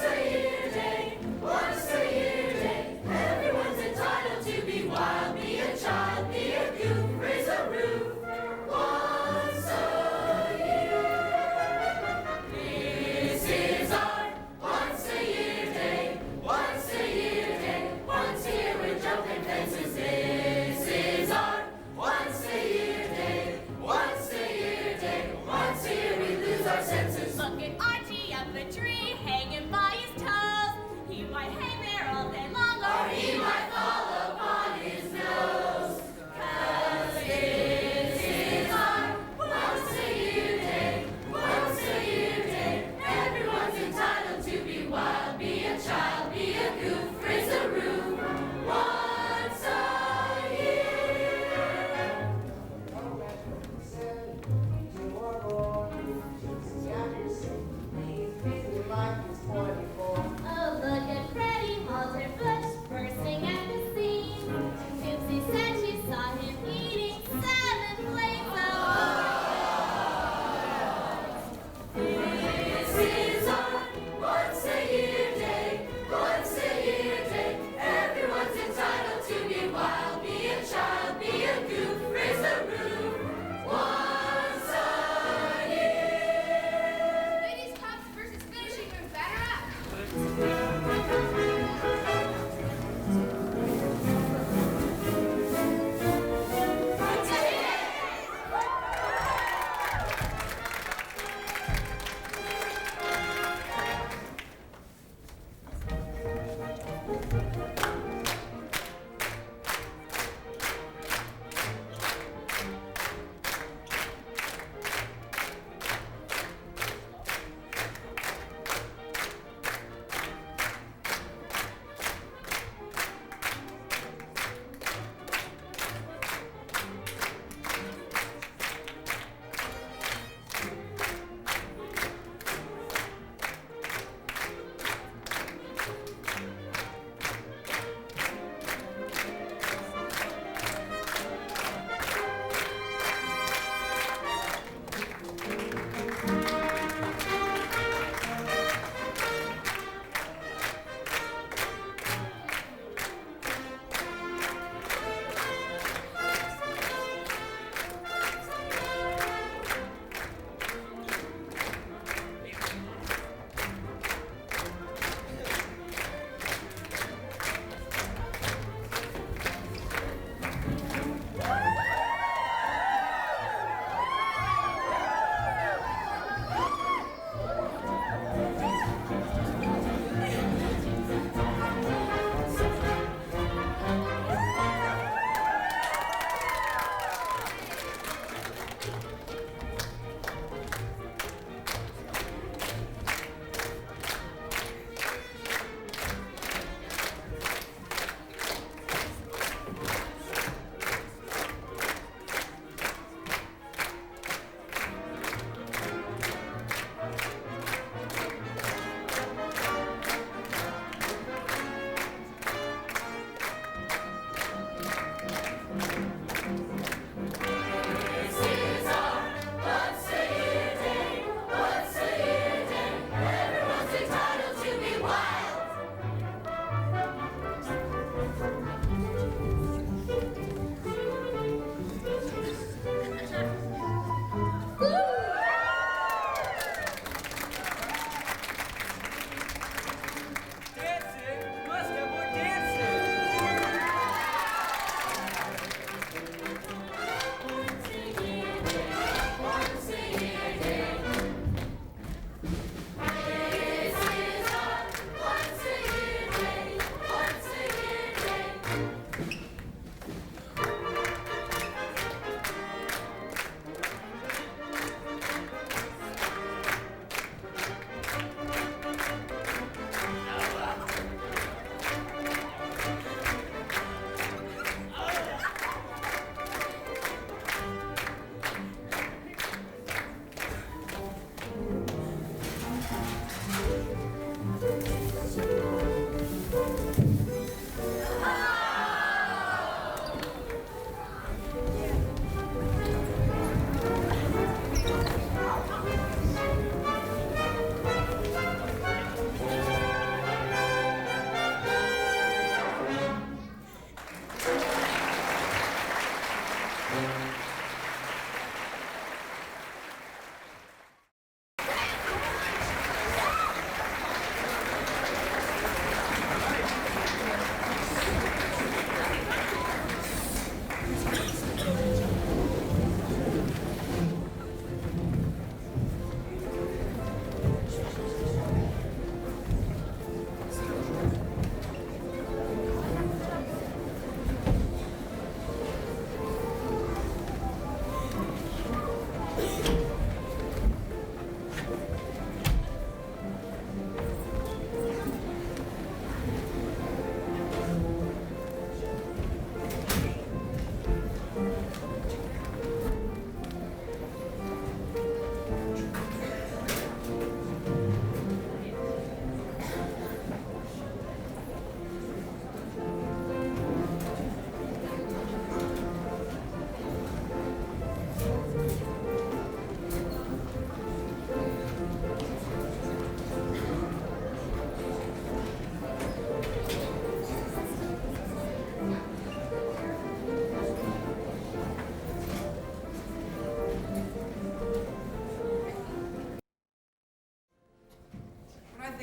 a year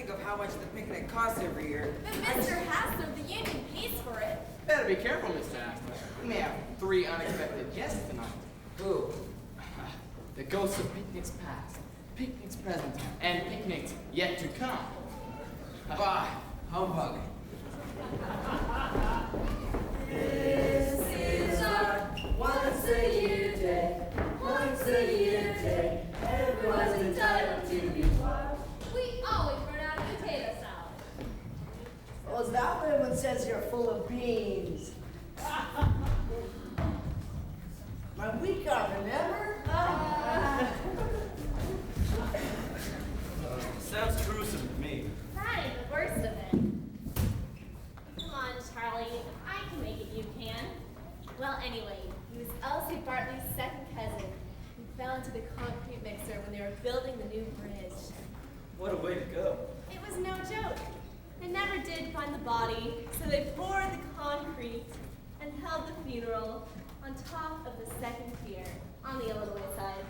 think of how much the picnic costs every year. But Mr. Hassler, the union pays for it. Better be careful, Mr. Hassler. We may have 3 unexpected guests tonight. Who? The ghosts of picnics past, picnics present, and picnics yet to come. Bah, humbug. This is our once a year day. Once a year day. Everyone's entitled to be wild. We always run out of potato salad. Oh, is that what everyone says you're full of beans? My week off, remember? Sounds gruesome to me. That ain't the worst of it. Come on, Charlie. I can make it, you can. Well, anyway, he was Elsie Bartley's second cousin. He fell into the concrete mixer when they were building the new bridge. What a way to go. It was no joke. They never did find the body, so they poured the concrete and held the funeral on top of the second pier on the Illinois side.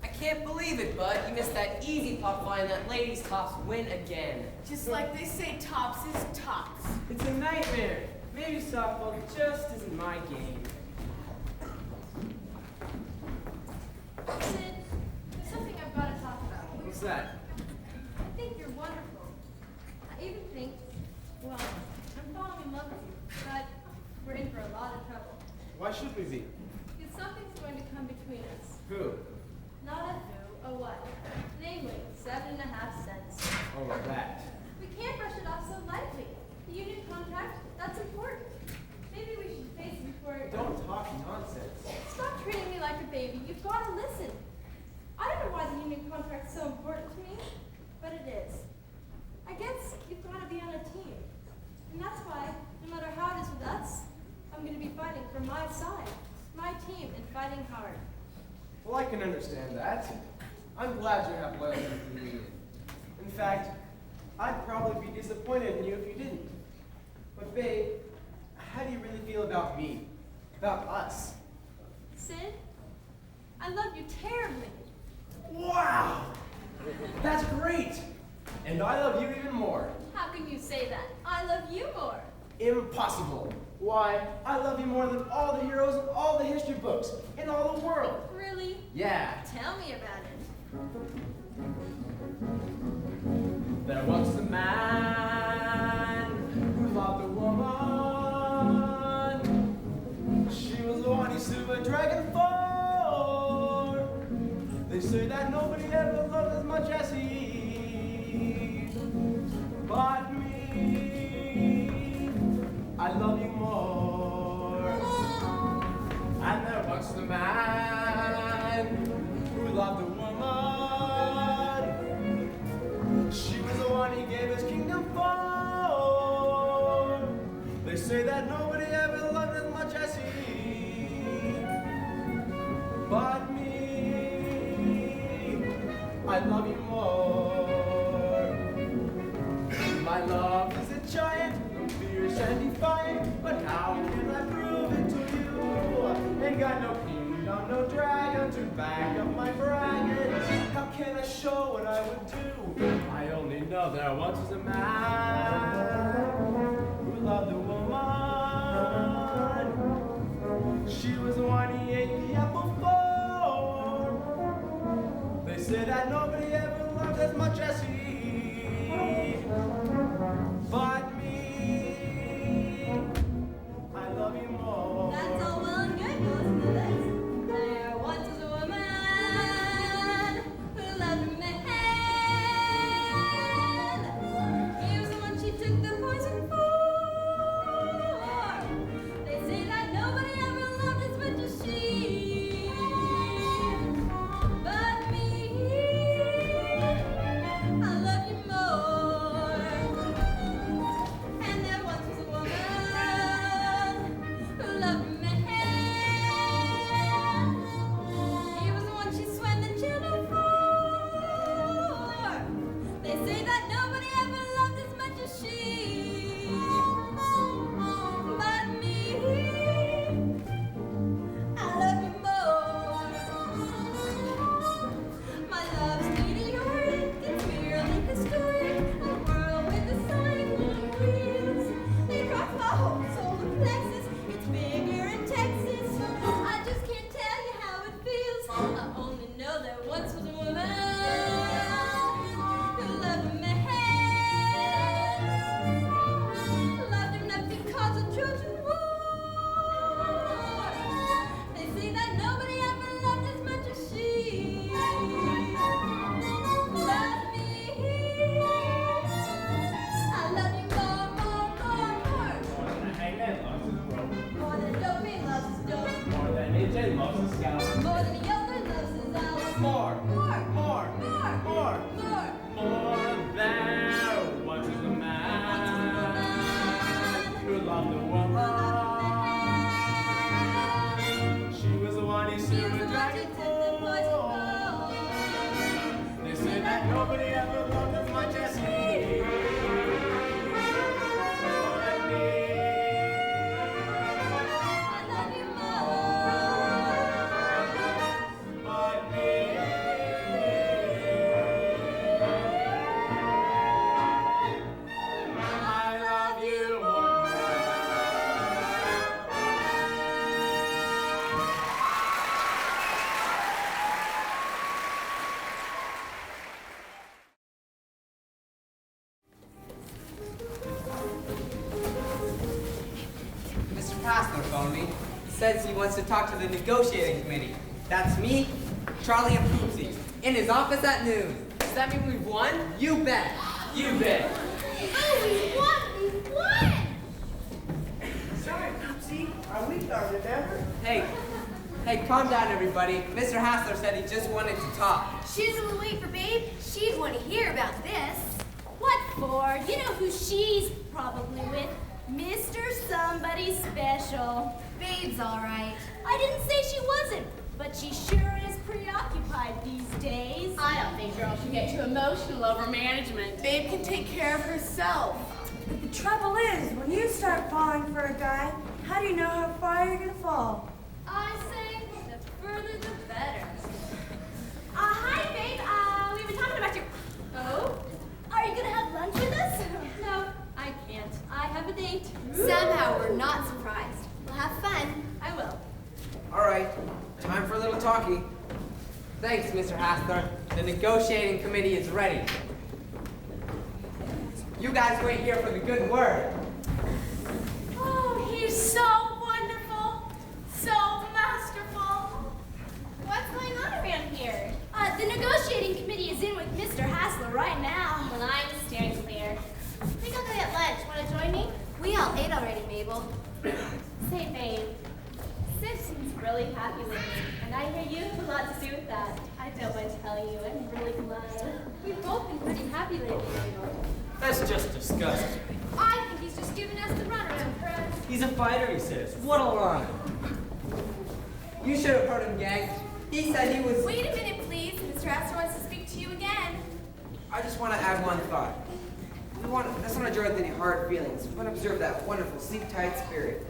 I can't believe it, Bud. You missed that easy pop line that ladies' tops win again. Just like they say tops is tops. It's a nightmare. Maybe softball just isn't my game. Sid, there's something I've got to talk about. What's that? I think you're wonderful. I even think, well, I'm falling in love with you, but we're in for a lot of trouble. Why should we be? Because something's going to come between us. Who? Not a who, a what. Namely, 7.5 cents. Oh, that. We can't brush it off so lightly. The union contract, that's important. Maybe we should face it before... Don't talk nonsense. Stop treating me like a baby. You've got to listen. I don't know why the union contract's so important to me, but it is. I guess you've got to be on a team. And that's why, no matter how it is with us, I'm going to be fighting for my side, my team, and fighting hard. Well, I can understand that. I'm glad you have loyalty to the union. In fact, I'd probably be disappointed in you if you didn't. But babe, how do you really feel about me? About us? Sid, I love you terribly. Wow! That's great! And I love you even more. How can you say that? I love you more. Impossible. Why? I love you more than all the heroes in all the history books in all the world. Really? Yeah. Tell me about it. There was a man who loved a woman. She was the one he slew a dragon for. They say that nobody ever loved as much as he. But me, I love you more. And there was the man who loved a woman. She was the one he gave his kingdom for. They say that nobody ever loved as much as he. But me, I love you more. My love is a giant, fierce and defiant. But how can I prove it to you? Ain't got no kingdom, no dragon to back up my bragging. How can I show what I would do? I only know there once was a man who loved a woman. She was the one he ate the apple for. They say that nobody ever loved as much as he. But me, I love you more. That's all well and good, wasn't it? There once was a woman who loved a man. He was the one she took the poison for. They say that nobody ever loved as much as she. But me, I loves a scout. More than a yodeler loves his owl. More, More, more, more, more. more. More than what is a man who loved a woman. She was the one he He slew was with the one who dragon took the poison ball. They say that nobody ever loved as much as he. But me. I love you more. But me. I love you more. Mr. Passler phoned me. He says he wants to talk to the negotiating committee. That's me, Charlie, and Poopsie. In his office at noon. Does that mean we've won? You bet. You bet. Oh, we won! We won! Sorry, Poopsie. Our week started ever. Hey, calm down, everybody. Mr. Hassler said he just wanted to talk. She doesn't wait for Babe. She'd want to hear about this. What for? You know who she's probably with. Mr. Somebody Special. Babe's all right. I didn't say she wasn't, but she sure is preoccupied these days. I don't think girls should get too emotional over management. Babe can take care of herself. But the trouble is, when you start falling for a guy, how do you know how far you're gonna fall? I say the further the better. Hi, Babe. We were talking about your... Oh? Are you gonna have lunch with us? No, I can't. I have a date. Somehow we're not surprised. We'll have fun. I will. All right, time for a little talkie. Thanks, Mr. Hassler. The negotiating committee is ready. You guys wait here for the good word. Oh, he's so wonderful. So masterful. What's going on around here? The negotiating committee is in with Mr. Hassler right now. Well, I'm steering clear. I think I'll go get lunch. Want to join me? We all ate already, Mabel. Say, babe, Simpson's really happy with me, and I hear you have a lot to do with that. I don't mind telling you, I'm really glad. We've both been pretty happy lately, Mabel. That's just disgusting. I think he's just giving us the runaround, friends. He's a fighter, he says. What a line. You should have heard him, gang. He said he was... Wait a minute, please. Mr. Astor wants to speak to you again. I just want to add one thought. Let's not enjoy any hard feelings. We want to observe that wonderful, sleep-tight spirit.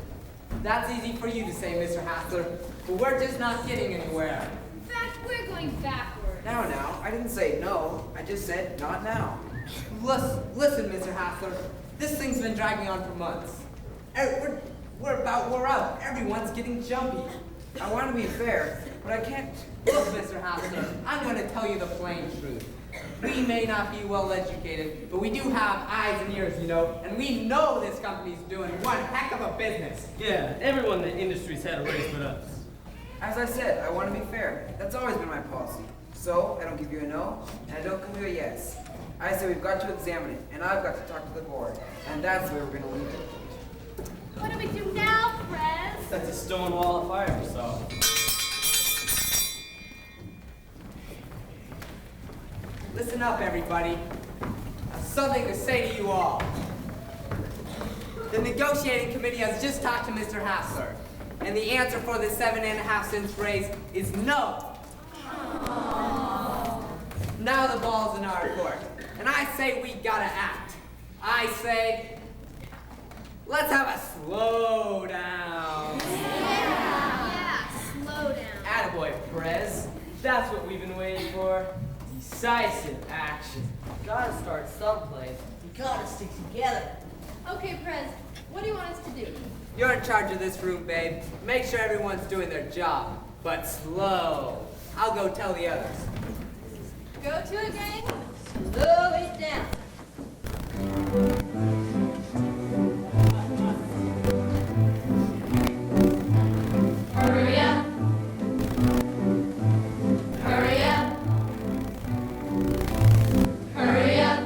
That's easy for you to say, Mr. Hassler, but we're just not getting anywhere. In fact, we're going backwards. Now, I didn't say no. I just said not now. Listen, Mr. Hassler, this thing's been dragging on for months. We're about wore out. Everyone's getting jumpy. I want to be fair, but I can't. Look, Mr. Hassler, I'm going to tell you the plain truth. We may not be well educated, but we do have eyes and ears, you know, and we know this company's doing one heck of a business. Yeah, everyone in the industry's had a race but us. As I said, I want to be fair. That's always been my policy. So, I don't give you a no, and I don't give you a yes. I say we've got to examine it, and I've got to talk to the board. And that's where we're going to leave it. What do we do now, Prez? That's a stone wall of fire, so. Listen up, everybody. I have something to say to you all. The negotiating committee has just talked to Mr. Hassler, and the answer for the 7.5 cents raise is no. Now the ball's in our court, and I say we gotta act. I say, let's have a slow down. Yeah, slow down. Attaboy, Perez. That's what we've been waiting for. Decisive action. Gotta start someplace. We gotta stick together. Okay, Prez, what do you want us to do? You're in charge of this room, babe. Make sure everyone's doing their job, but slow. I'll go tell the others. Go to it, gang. Slow it down. Hurry up. Hurry up. Hurry up.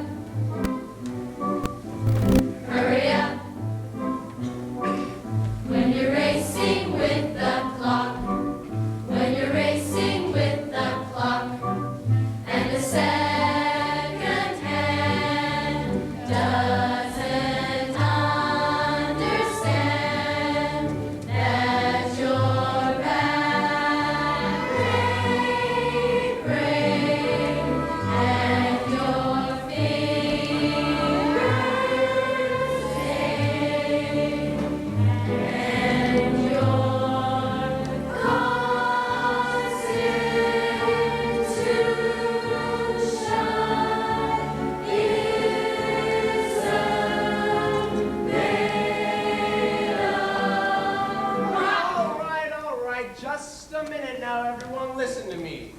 Hurry up. When you're racing with the clock, a minute now, everyone. Listen to me.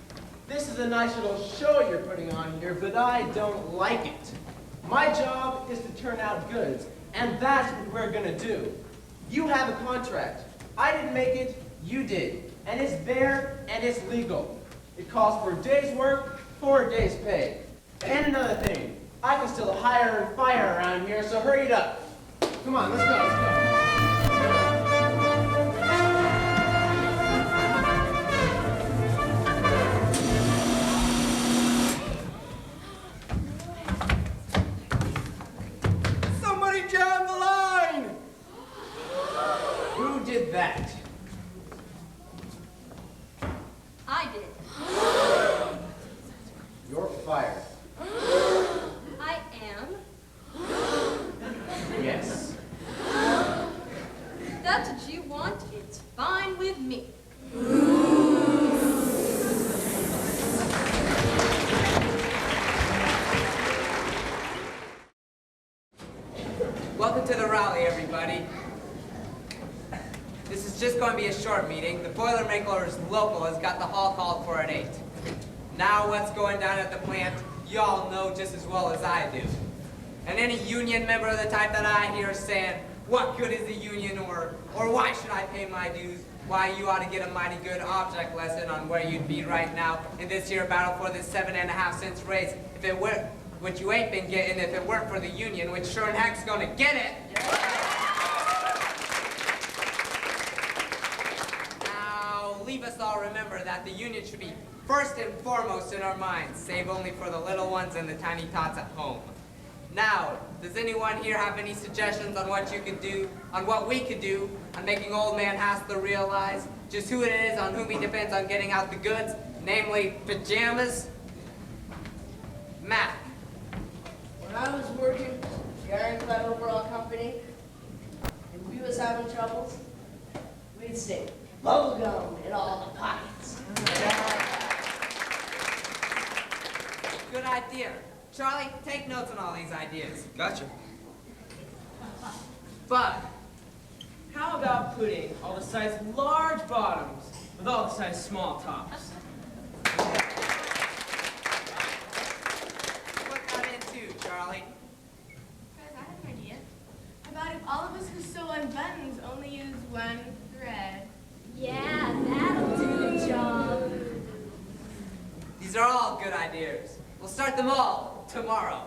This is a nice little show you're putting on here, but I don't like it. My job is to turn out goods, and that's what we're gonna do. You have a contract. I didn't make it, you did. And it's there, and it's legal. It calls for a day's work, for a day's pay. And another thing, I can still hire and fire around here, so hurry it up. Come on, let's go, let's go. Somebody jam the line! Who did that? I did. You're fired. I am. Yes. If that's what you want, it's fine with me. Welcome to the rally, everybody. This is just going to be a short meeting. The Boilermakers local has got the hall called for at 8. Now what's going down at the plant, y'all know just as well as I do. And any union member of the type that I hear saying, what good is the union, or why should I pay my dues, why you ought to get a mighty good object lesson on where you'd be right now in this here battle for this 7.5 cents raise, if it weren't, which you ain't been getting if it weren't for the union, which sure in heck's gonna get it. Now, leave us all remember that the union should be first and foremost in our minds, save only for the little ones and the tiny tots at home. Now, does anyone here have any suggestions on what you could do, on what we could do, on making old man Hassler realize just who it is on whom he depends on getting out the goods, namely pajamas? Matt. When I was working for Ironclad Overall Company, and we was having troubles, we'd stick bubblegum in all the pockets. Good idea. Charlie, take notes on all these ideas. Gotcha. But How about putting all the size large bottoms with all the size small tops? put that in too, Charlie. Guys, I have an idea. How about if all of us who sew on buttons only use one thread? Yeah, that'll do the job. These are all good ideas. We'll start them all tomorrow.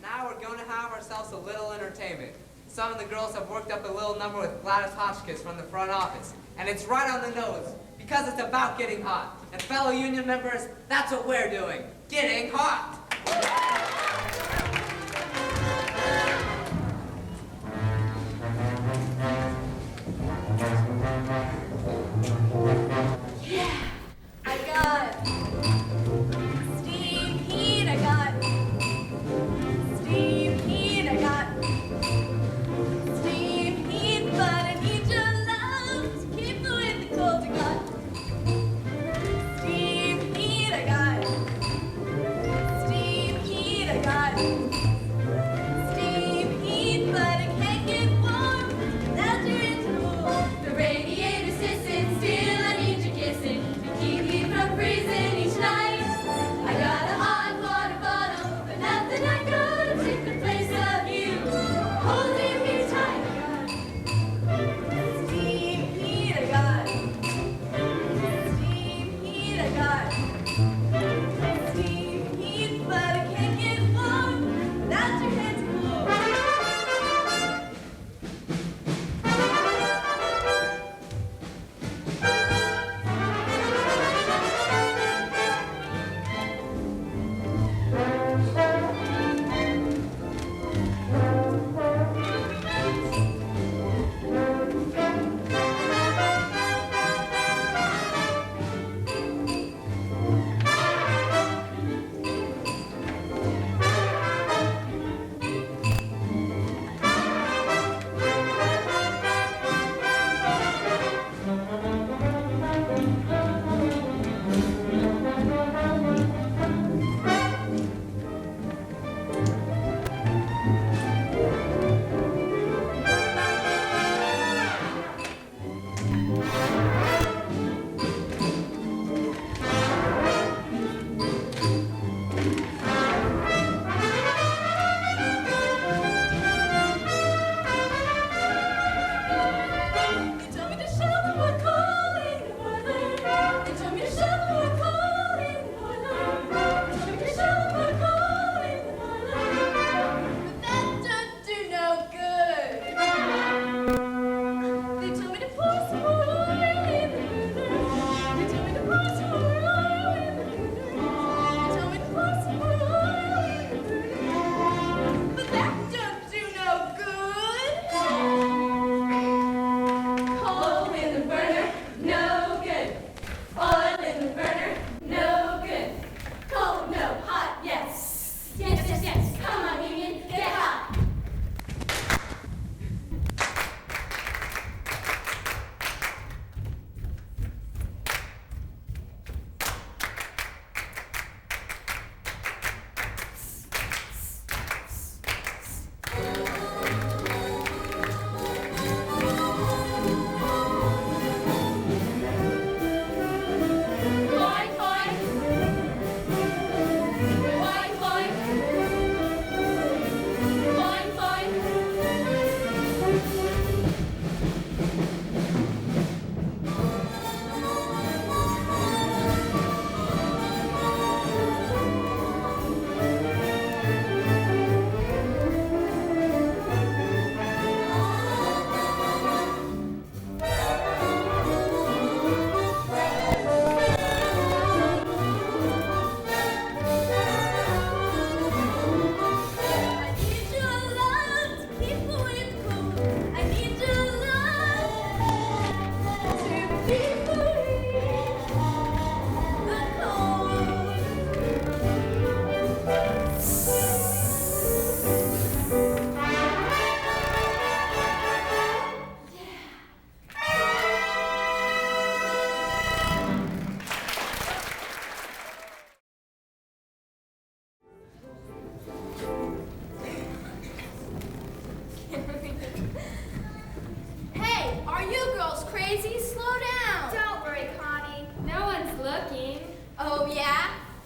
Now we're going to have ourselves a little entertainment. Some of the girls have worked up a little number with Gladys Hotchkiss from the front office. And it's right on the nose, because it's about getting hot. And fellow union members, that's what we're doing, getting hot. Yeah, I got steam heat, I got steam heat, I got steam heat, but I need your love to keep away the cold. I got steam heat, I got steam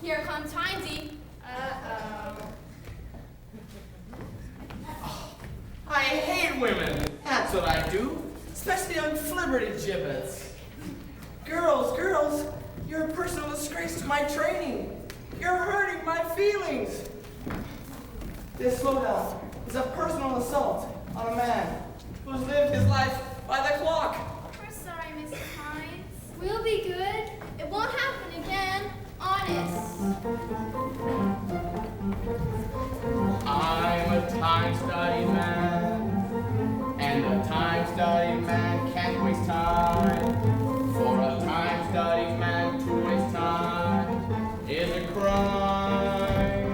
Here comes Heinzie. I hate women. That's what I do. Especially on flibberty gibbets. Girls, you're a personal disgrace to my training. You're hurting my feelings. This slowdown is a personal assault on a man who's lived his life by the clock. We're sorry, Mr. Hines. We'll be good. It won't happen again. Honest. I'm a time-studying man, and a time-studying man can't waste time. For a time-studying man to waste time is a crime.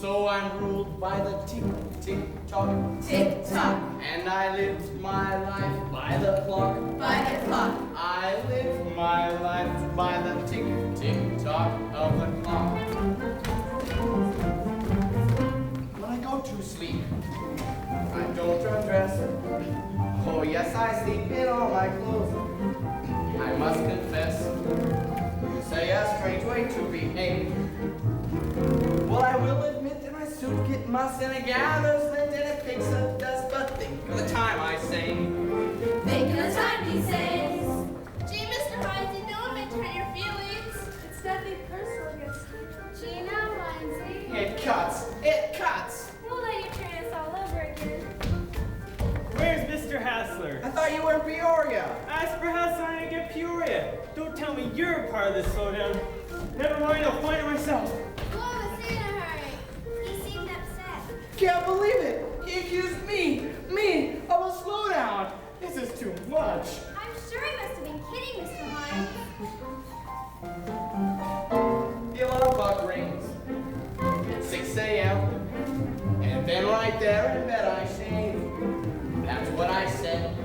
So I'm ruled by the tick-tick-tock, tick-tock, and I live my life by the clock, by the clock. I live my life by the tick-tick-tock of the clock. When I go to sleep, I don't undress. Oh yes, I sleep in all my clothes. I must confess, you say a strange way to behave. Well, I will admit that my suit get muss and it gathers lint and it picks up dust, but think of the time I save. Think of the time he saves. Gee, Mr. Hines, you don't meant to hurt your feelings. It's nothing personal against you. Gee, now, Heinzie. It cuts. It cuts. We'll let you train us all over again. Where's Mr. Hassler? I thought you were in Peoria. Ask for Hassler and get Peoria. Don't tell me you're a part of this slowdown. Never mind, I'll find it myself. Go on, stay in a hurry. He seemed upset. Can't believe it. He accused me of a slowdown. This is too much. I'm sure he must have been kidding, Mr. Hines. The alarm clock rings at 6 a.m. And then right there in bed I shave. That's what I said.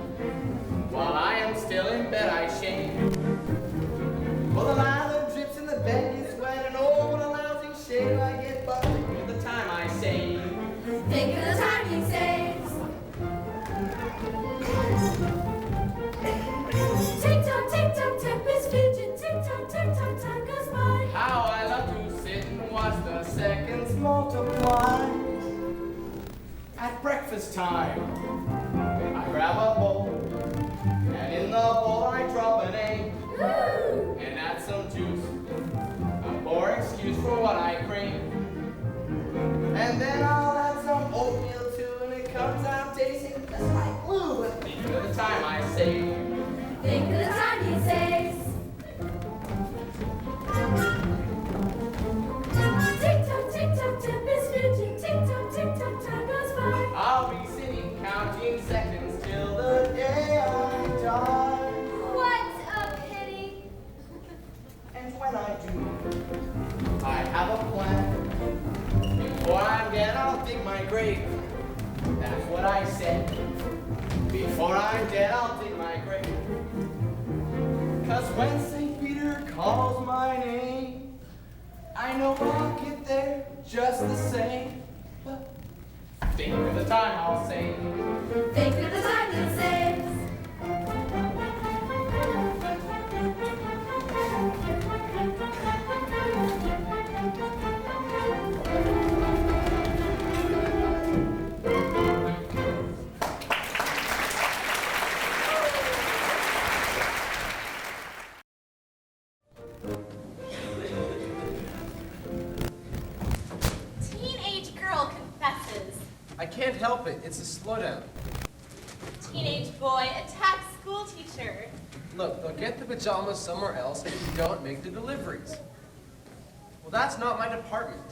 While I am still in bed I shave. Well, the lather drips in the bed gets wet, and oh, what a lousy shave I get, but think of the time I save. Think of the time he saves. Tick-tock, tick-tock, tempest fidget. Tick-tock, tick-tock, time goes by. How I love to sit and watch the seconds multiply. At breakfast time, I grab a bowl, and in the bowl I drop an egg, and add some juice, a poor excuse for what I crave. And then I'll add some oatmeal too, and it comes out tasting just like glue. But think of the time I save. Think of the time he saves. Tick-tock, tick-tock, tempest fidget. Tick-tock, tick-tock, time goes by. I'll be sitting counting seconds till the day I die. What a pity. And when I do, I have a plan. Before I'm dead, I'll dig my grave. That's what I said. Before I'm dead, I'll dig my grave. 'Cause when St. Peter calls my name, I know I'll get there just the same. But think of the time I'll save. Think of the time he saves. Teenage girl confesses. I can't help it. It's a slowdown. Teenage boy attacks school teacher. Look, they'll get the pajamas somewhere else if you don't make the deliveries. Well, that's not my department.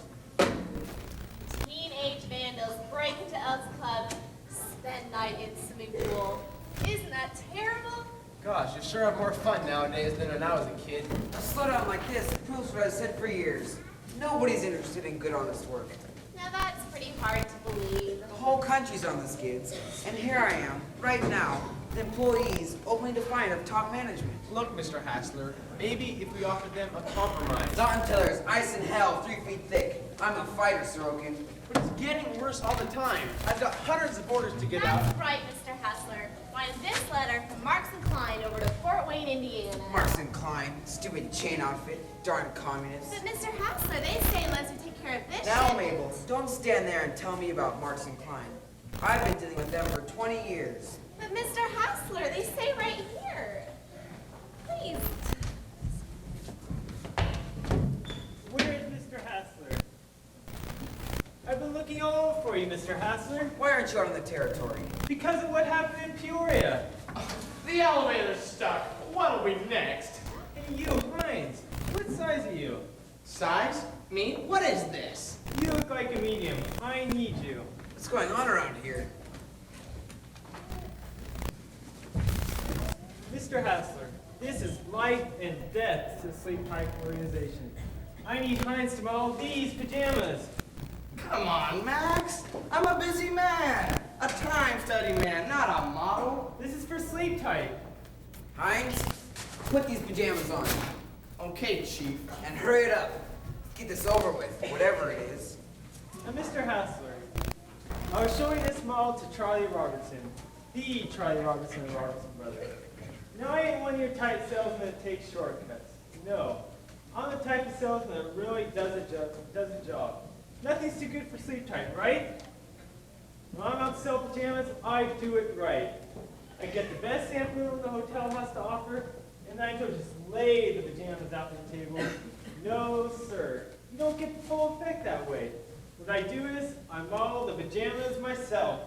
Teenage vandals break into El's club, spend night in swimming pool. Isn't that terrible? Gosh, you sure have more fun nowadays than when I was a kid. A slowdown like this proves what I've said for years. Nobody's interested in good, honest work. Now that's pretty hard to believe. The whole country's on the skids, and here I am, right now, with employees openly defiant of top management. Look, Mr. Hassler, maybe if we offered them a compromise. Not until there's ice in hell 3 feet thick. I'm a fighter, Sorokin. But it's getting worse all the time. I've got hundreds of orders to get out. That's right, Mr. Hassler. Why, this letter from Marks & Klein over to Fort Wayne, Indiana. Marks & Klein, stupid chain outfit, darn communists. But Mr. Hassler, they say unless we take care of this Now, shipment- Mabel, don't stand there and tell me about Marks & Klein. I've been dealing with them for 20 years. But Mr. Hassler, they say right here. Please. Where is Mr. Hassler? I've been looking all over for you, Mr. Hassler. Why aren't you out on the territory? Because of what happened in Peoria. The elevator's stuck. What'll be next? Hey, you, Hines. What size are you? Size? Me? What is this? You look like a medium. I need you. What's going on around here? Mr. Hassler, this is life and death to Sleep Tight Organization. I need Hines to model these pajamas. Come on, Max. I'm a busy man. A time-study man, not a model. This is for Sleep Tight. Hines, put these pajamas on. Okay, Chief. And hurry it up. Get this over with, whatever it is. Now, Mr. Hassler, I was showing this model to Charlie Robertson, the Charlie Robertson and Robertson brothers. Now, I ain't one of your type salesmen that takes shortcuts. No, I'm the type of salesman that really does a job. Nothing's too good for Sleep Tight, right? When I'm out to sell pajamas, I do it right. I get the best sample room the hotel has to offer, and then I don't just lay the pajamas out on the table. No, sir. You don't get the full effect that way. What I do is, I model the pajamas myself.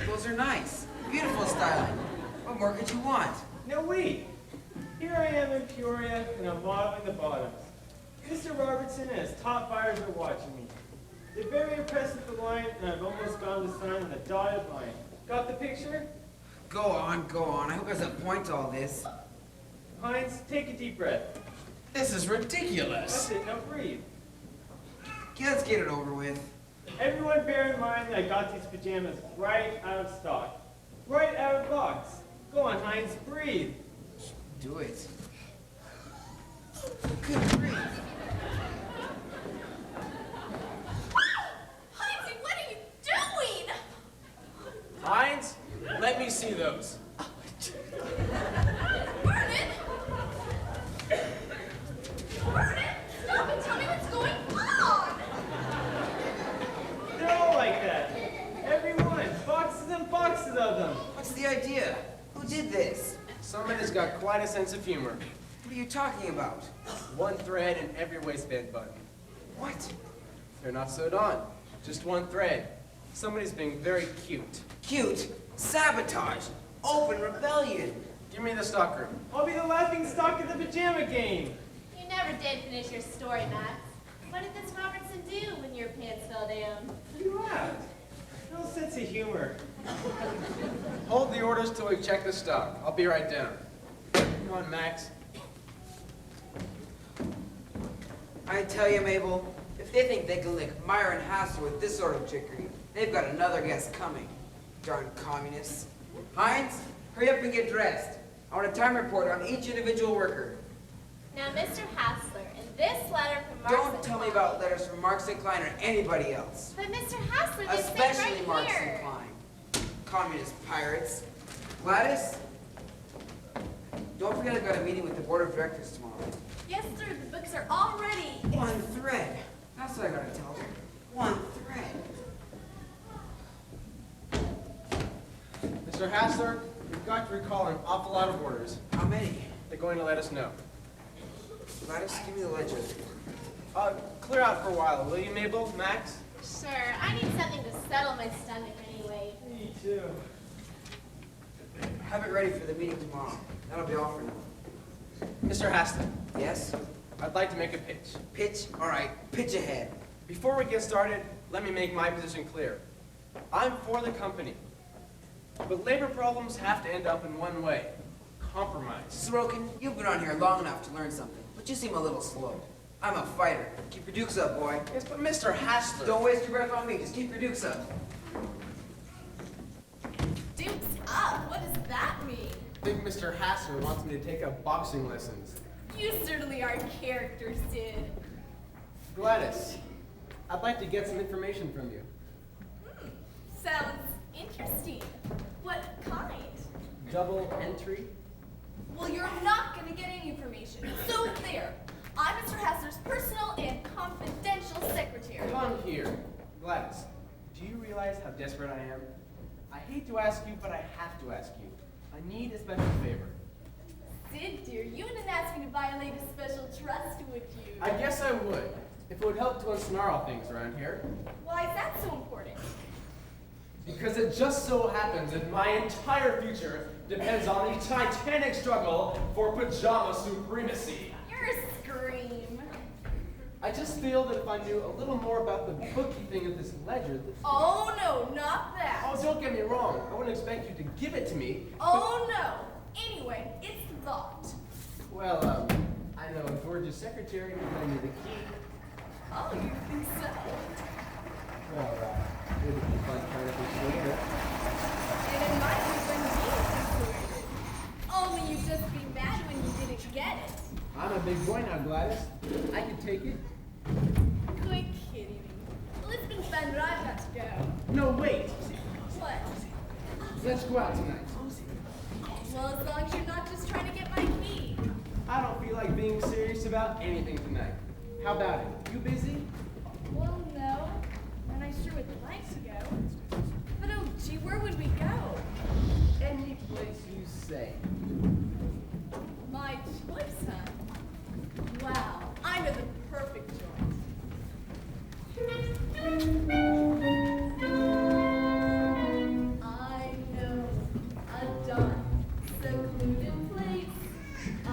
Those are nice. Beautiful styling. What more could you want? Now wait. Here I am in Peoria, and I'm modeling the bottoms. Mr. Robertson and his top buyers are watching me. They're very impressed with the line, and I've almost gone to sign the dotted line. Got the picture? Go on, go on. I hope there's a point to all this. Hines, take a deep breath. This is ridiculous. That's it, now breathe. Okay, let's get it over with. Everyone bear in mind that I got these pajamas right out of stock. Right out of the box. Go on, Hines, breathe. Do it. Good grief. Heinzie, what are you doing? Hines, let me see those. Vernon! Vernon, stop and tell me what's going on! They're all like that. Everyone, boxes and boxes of them. What's the idea? Who did this? Somebody's got quite a sense of humor. What are you talking about? One thread in every waistband button. What? They're not sewed on. Just one thread. Somebody's being very cute. Cute. Sabotage. Open rebellion. Give me the stockroom. I'll be the laughing stock of the pajama game. You never did finish your story, Max. What did this Robertson do when your pants fell down? You laughed. No sense of humor. Hold the orders till we check the stock. I'll be right down. Come on, Max. I tell you, Mabel, if they think they can lick Myron Hassler with this sort of trickery, they've got another guest coming. Darn communists. Hines, hurry up and get dressed. I want a time report on each individual worker. Now, Mr. Hassler, in this letter from Marks Don't tell me about letters from Marks & Klein or anybody else. But Mr. Hassler, they say Especially right Marks here. & Klein. Communist pirates. Gladys? Don't forget I've got a meeting with the board of directors tomorrow. Yes, sir, the books are all ready. One thread. That's what I gotta tell her. One thread. Mr. Hassler, we've got to recall an awful lot of orders. How many? They're going to let us know. Gladys, give me the ledger. Clear out for a while, will you, Mabel? Max? Sure, I need something to settle my stomach anyway. Me too. Have it ready for the meeting tomorrow. That'll be all for now. Mr. Hassler, Yes? I'd like to make a pitch. Pitch? All right, pitch ahead. Before we get started, let me make my position clear. I'm for the company. But labor problems have to end up in one way. Compromise. Sorokin, you've been on here long enough to learn something, but you seem a little slow. I'm a fighter. Keep your dukes up, boy. Yes, but Mr. Hassler... Don't waste your breath on me. Just keep your dukes up. Dukes up? What does that mean? I think Mr. Hassler wants me to take up boxing lessons. You certainly are character, Sid. Gladys, I'd like to get some information from you. Sounds interesting. What kind? Double entry? Well, you're not going to get any information. So there. I'm Mr. Hassler's personal and confidential secretary. Come here. Gladys, do you realize how desperate I am? I hate to ask you, but I have to ask you. I need a special favor. Sid, dear, you wouldn't ask me to violate a special trust, would you? I guess I would, if it would help to unsnarl things around here. Why is that so important? Because it just so happens that my entire future depends on the titanic struggle for pajama supremacy. You're a scream. I just feel that if I knew a little more about the bookkeeping of this ledger... Oh, no, not that. Oh, don't get me wrong. I wouldn't expect you to give it to me. Oh, no. Anyway, it's locked. Well, I know a gorgeous secretary can lend me the key. Oh, you think so? Well, it would be fun trying to persuade her. And it might have been me persuaded. Only you'd just be mad when you didn't get it. I'm a big boy now, Gladys. I can take it. Quit kidding me. Well, it's been fun, but I've got to go. No, wait. What? Let's go out tonight. Well, as long as you're not just trying to get my key. I don't feel like being serious about anything tonight. How about it? You busy? Well, no. And I sure would like to go. But oh, gee, where would we go? Any place you say. My choice, huh? Wow, I know the perfect joint. I know a dark, secluded place, a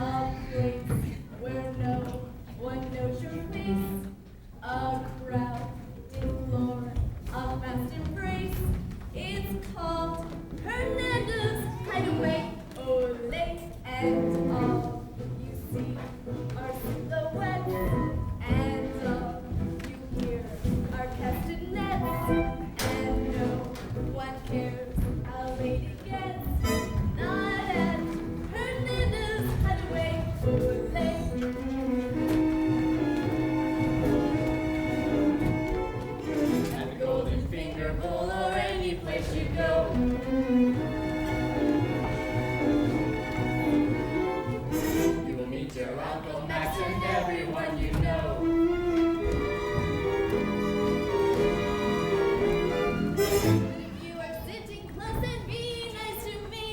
place where no one knows your face, a crowded floor, a fast embrace. It's called Hernando's Hideaway. Ole, and all you see are silhouettes, and all you hear are castanets, and no one cares how late it gets. Not at Hernando's Hideaway. Ole. At the Golden Finger Bowl or any place you go. Your Uncle Max and everyone you know. But if you are sitting close and be nice to me,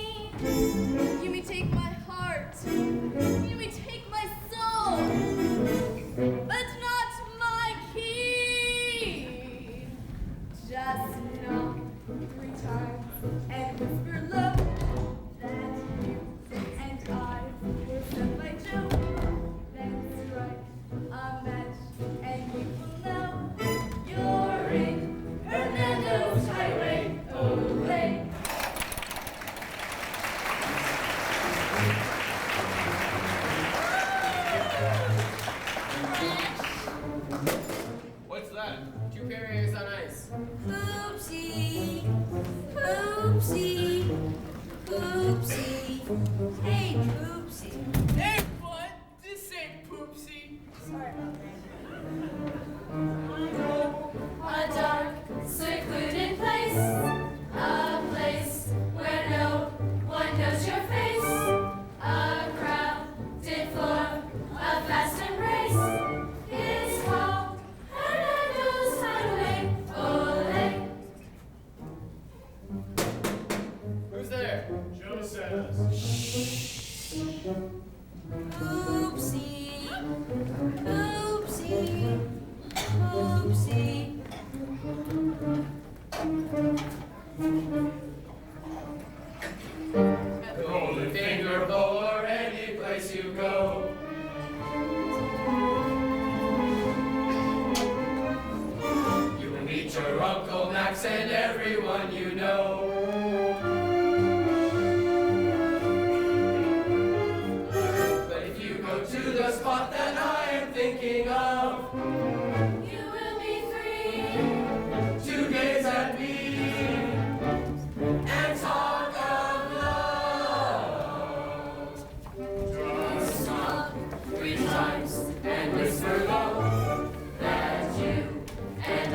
you may take my heart, you may take my soul, but not my key. Just knock 3 times and whisper low that you and I were set by Joe. Then strike a match and you will know you're in Hernando's Highway. Ole. What's that? 2 Perriers on ice. Poopsie, poopsie, poopsie. Hey, poopsie. Hey, bud, this ain't Poopsie. Sorry about that. A dark, secluded place, a place where no one knows your face, a crowded floor, a fast embrace. It's called Hernando's Hideaway. Ole. Who's there? Joe says. Poopsie, poopsie, poopsie. At the Golden Finger Bowl or any place you go. You will meet your Uncle Max and everyone you know. But if you go to the spot that I am thinking of, You will be free to gaze at me and talk of love. to knock 3 times and whisper low that you and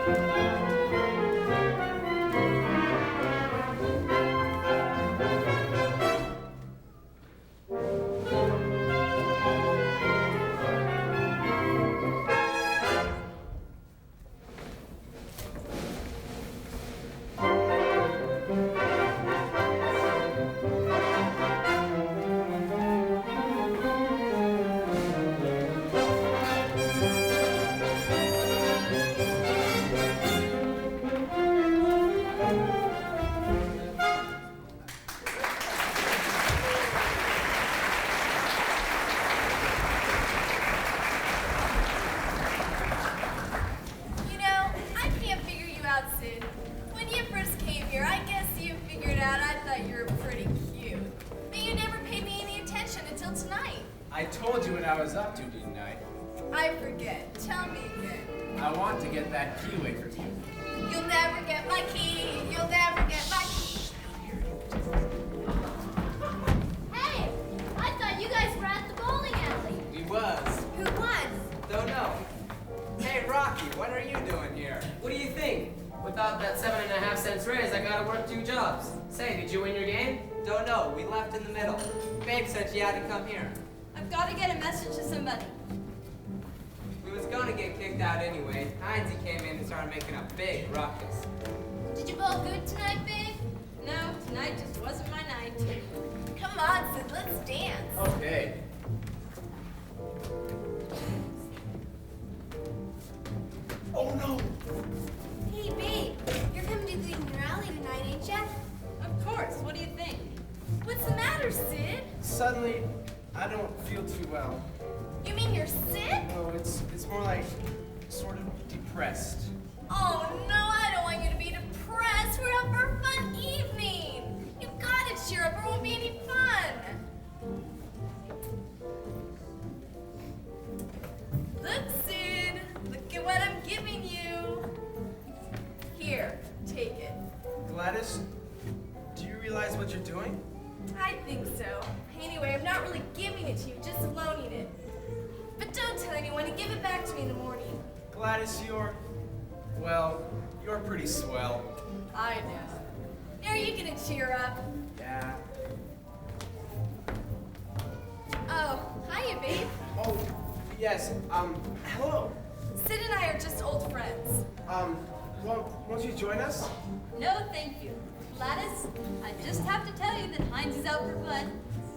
You know, I can't figure you out, Sid. When you first came here, I guess you figured out I thought you were pretty cute. But you never paid me any attention until tonight. I told you what I was up to, didn't I? I forget. Tell me again. I want to get that key away from you. You'll never get my key. You'll never get my key. Hey, I thought you guys were at the bowling alley. We was. Who was? Don't know. Hey, Rocky, what are you doing here? What do you think? Without that 7.5 cents raise, I gotta work 2 jobs. Say, did you win your game? Don't know. We left in the middle. Babe said she had to come here. I've got to get a message to somebody. We was gonna get kicked out anyway. Heinzie came in and started making a big ruckus. Did you bowl good tonight, babe? No, tonight just wasn't my night. Come on, Sid. Let's dance. Okay. Oh no! Hey, babe. You're coming to the evening rally tonight, ain't ya? Of course. What do you think? What's the matter, Sid? Suddenly, I don't feel too well. You mean you're sick? No, it's more like sort of depressed. Oh, no, I don't want you to be depressed. We're out for a fun evening. You gotta cheer up or it won't be any fun. Look, Sid. Look at what I'm giving you. Here, take it. Gladys, do you realize what you're doing? I think so. Anyway, I'm not really giving it to you, just loaning it. But don't tell anyone and give it back to me in the morning. Gladys, you're pretty swell. I know. Are you gonna cheer up? Yeah. Oh, hiya, babe. Oh, yes, hello. Sid and I are just old friends. Won't you join us? No, thank you. Gladys, I just have to tell you that Heinz is out for blood.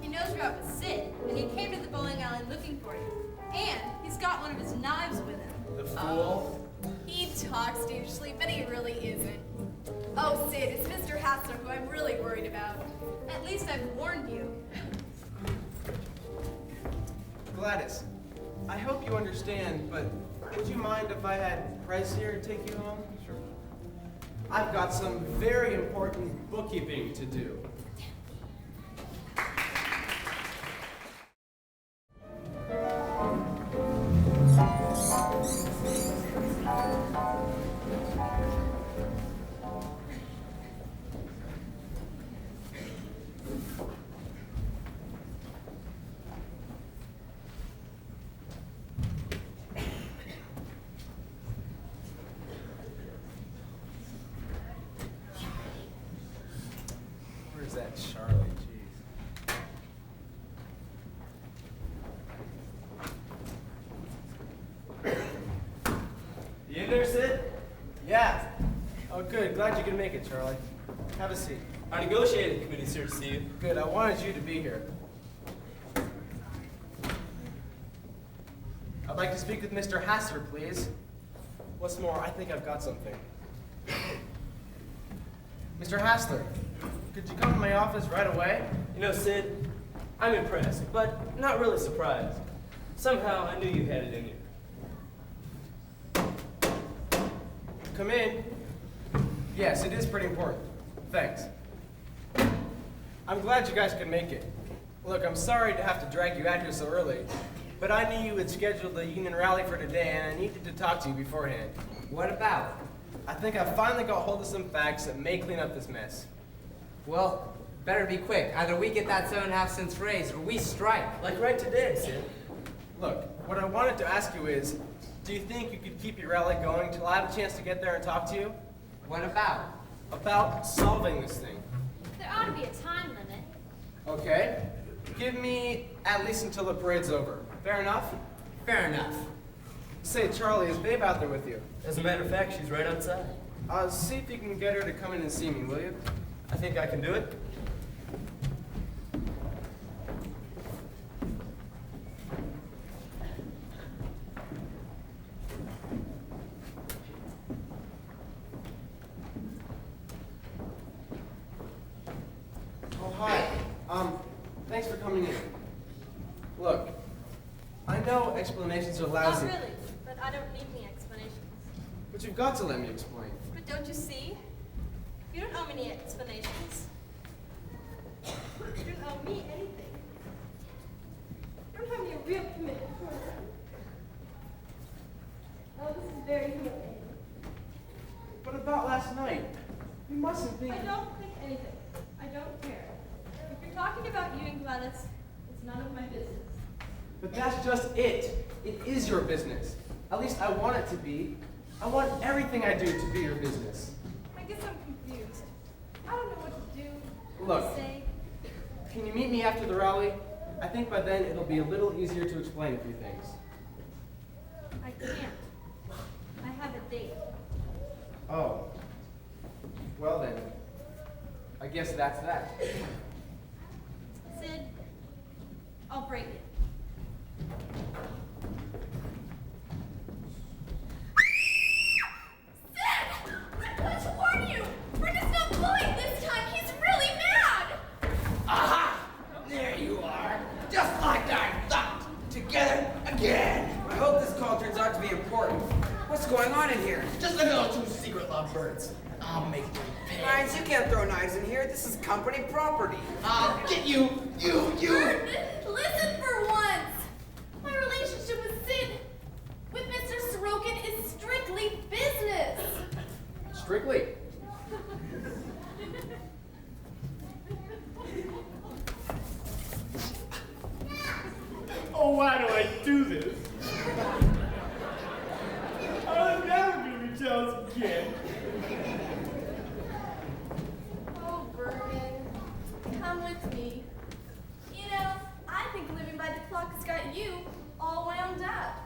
He knows you're out with Sid, and he came to the bowling alley looking for you. And he's got one of his knives with him. The fool. He talks dangerously, but he really isn't. Oh, Sid, it's Mr. Hassler who I'm really worried about. At least I've warned you. Gladys, I hope you understand, but would you mind if I had Price here to take you home? Sure. I've got some very important bookkeeping to do. Where's that Charlie? Jeez. You in there, Sid? Yeah. Oh, good. Glad you could make it, Charlie. Have a seat. Our negotiating committee's here to see you. Good. I wanted you to be here. I'd like to speak with Mr. Hassler, please. What's more, I think I've got something. Mr. Hassler, could you come to my office right away? You know, Sid, I'm impressed, but not really surprised. Somehow I knew you had it in you. Come in. Yes, it is pretty important. Thanks. I'm glad you guys could make it. Look, I'm sorry to have to drag you out here so early, but I knew you had scheduled the union rally for today, and I needed to talk to you beforehand. What about? I think I finally got hold of some facts that may clean up this mess. Well, better be quick. Either we get that 7.5 cents raise or we strike. Like right today, Sid. Look, what I wanted to ask you is, Do you think you could keep your rally going till I have a chance to get there and talk to you? What about? About solving this thing. There ought to be a time limit. Okay. Give me at least until the parade's over. Fair enough? Fair enough. Say, Charlie, is Babe out there with you? As a matter of fact, she's right outside. See if you can get her to come in and see me, will you? I think I can do it. Oh, hi. Thanks for coming in. Look, I know explanations are lousy. Not really, but I don't need any explanations. But you've got to let me explain. But don't you see? You don't owe me any explanations. You don't owe me anything. You don't have any real commitment towards me. Oh, this is very humiliating. But about last night, you mustn't think... I don't think anything. I don't care. If you're talking about you and Gladys, it's none of my business. But that's just it. It is your business. At least I want it to be. I want everything I do to be your business. I guess I'm confused. I don't know what to do, Look. what to say. Can you meet me after the rally? I think by then it'll be a little easier to explain a few things. I can't. I have a date. Oh. Well then, I guess that's that. Sid, I'll break it. Sid! I'm going to warn you! Fred is not bullying this time. He's really mad! Aha! There you are. Just like I thought. Together again. I hope this call turns out to be important. What's going on in here? Just look at those two secret lovebirds. I'll make them pay. Knives, you can't throw knives in here. This is company property. I'll get you. Fred, listen for once. My relationship with Sid, with Mr. Sorokin, is strictly business. Strictly. Oh, why do I do this? I'm never gonna be jealous again. Oh, Vernon, come with me. You know, I think living by the clock has got you all wound up.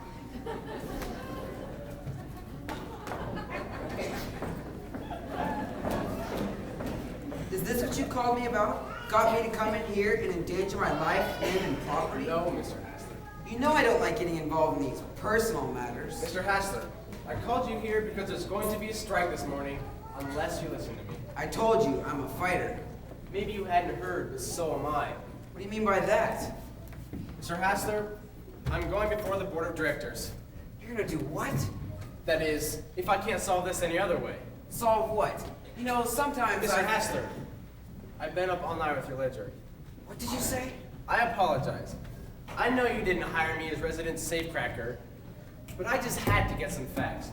Is this what you called me about? Got me to come in here and endanger my life, name, and property? No, Mr. Hassler. You know I don't like getting involved in these personal matters. Mr. Hassler, I called you here because there's going to be a strike this morning, unless you listen to me. I told you, I'm a fighter. Maybe you hadn't heard, but so am I. What do you mean by that? Mr. Hassler, I'm going before the board of directors. You're gonna do what? That is, if I can't solve this any other way. Solve what? You know, sometimes Mr. Hassler, I've been up all night with your ledger. What did you say? I apologize. I know you didn't hire me as resident safecracker, but I just had to get some facts.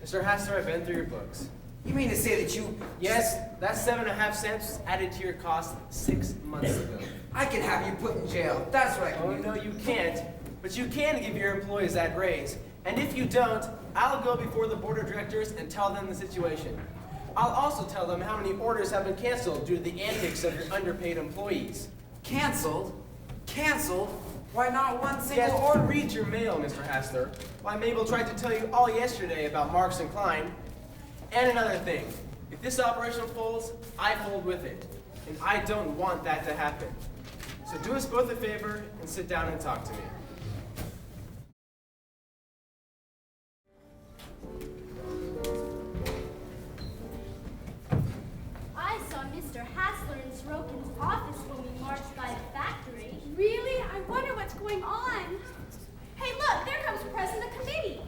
Mr. Hassler, I've been through your books. You mean to say that you... Yes, that 7.5 cents was added to your cost 6 months ago. I can have you put in jail. That's what I can Oh, do. no, you can't. But you can give your employees that raise. And if you don't, I'll go before the board of directors and tell them the situation. I'll also tell them how many orders have been canceled due to the antics of your underpaid employees. Canceled? Canceled? Why not one single Yes, order? read your mail, Mr. Hassler. Why, Mabel tried to tell you all yesterday about Marks and Klein. And another thing, if this operation folds, I fold with it. And I don't want that to happen. So do us both a favor and sit down and talk to me. I saw Mr. Hassler in Sorokin's office when we marched by the factory. Really? I wonder what's going on. Hey, look, there comes Press and the committee.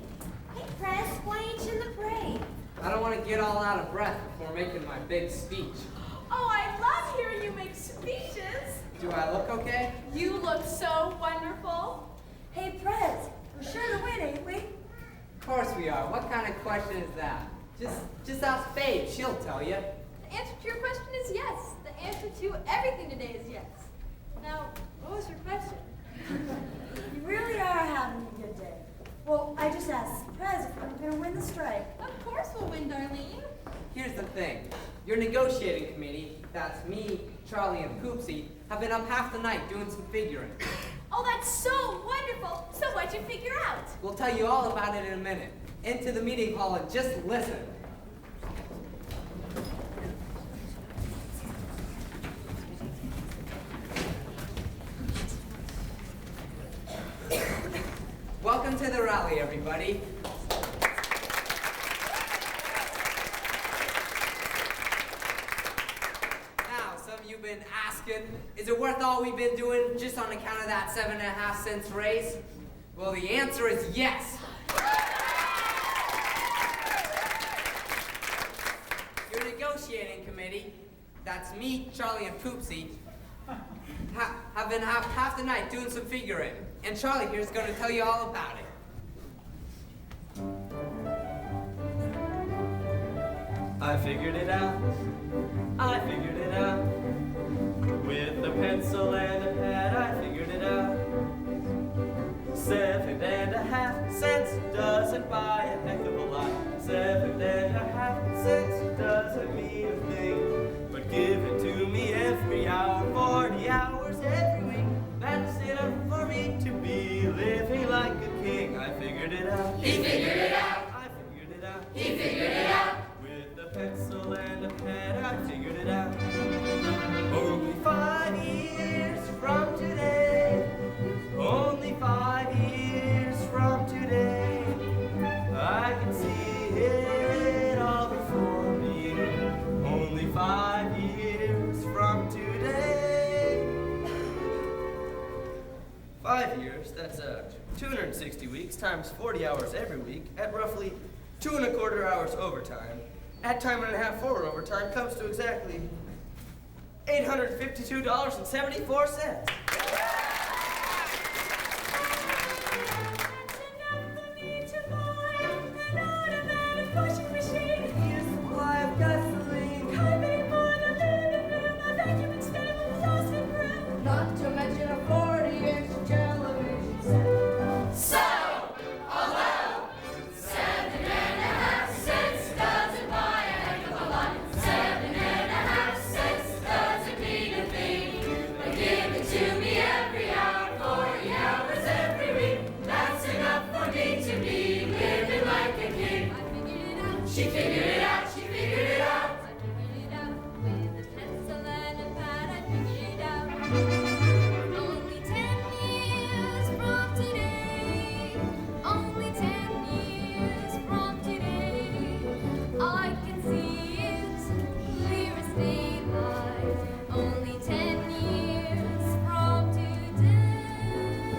Hey, Press, why ain't you in the parade? I don't want to get all out of breath before making my big speech. Oh, I love hearing you make speeches. Do I look okay? You look so wonderful. Hey, Prez, we're sure to win, ain't we? Of course we are. What kind of question is that? Just ask Babe. She'll tell you. The answer to your question is yes. The answer to everything today is yes. Now, what was your question? You really are having a good day. Well, I just asked Prez if we were going to win the strike. Of course we'll win, Darlene. Here's the thing. Your negotiating committee, that's me, Charlie, and Poopsie, have been up half the night doing some figuring. Oh, that's so wonderful. So what'd you figure out? We'll tell you all about it in a minute. Into the meeting hall and just listen. Welcome to the rally, everybody. Now, some of you have been asking, is it worth all we've been doing just on account of that 7.5 cents raise? Well, the answer is yes. Your negotiating committee, that's me, Charlie, and Poopsie, have been half the night doing some figuring. And Charlie here is going to tell you all about it. I figured it out. I figured it out. With a pencil and a pad, I figured it out. 7.5 cents doesn't buy a heck of a lot. 7.5 cents doesn't mean a thing. But give it to me every hour, 40 hours every week. That's enough for me to be living like a king. I figured it out. He figured it out. I figured it out. He figured it out. With a pencil and a pad, I figured it out. Only 5 years from today. Only 5 years from today. I can see it all before me. Only 5 years from today. 5 years, that's 260 weeks times 40 hours every week at roughly 2¼ hours overtime. At time and a half for overtime comes to exactly $852.74. Washing machine. Here's a supply of gasoline. Carpeting for the living room. A vacuum and stable plastic room. Not to mention a 40-inch television set. So, although 7.5 cents doesn't buy a heck of a lot, 7.5 cents doesn't mean a thing. But give it to me every hour, 40 hours every week. That's enough for me to be living like a king. She figured it out, she figured it out. I figured it out with a pencil and a pad. I figured it out. Only 10 years from today. Only 10 years from today. I can see it clear as daylight. Only 10 years from today.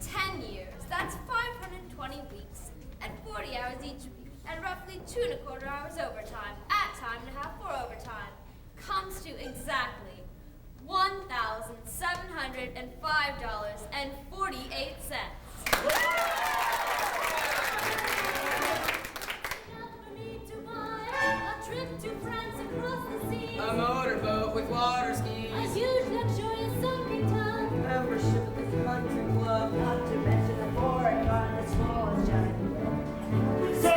10 years. That's 520 weeks. At 40 hours each week, and roughly 2¼ hours overtime, at time and a half for overtime, comes to exactly $1,705.48. A trip to France across the sea. A motorboat with water A skis. huge luxurious sunken town. Membership at the country club. Not to mention a foreign car and the smallest giant. So,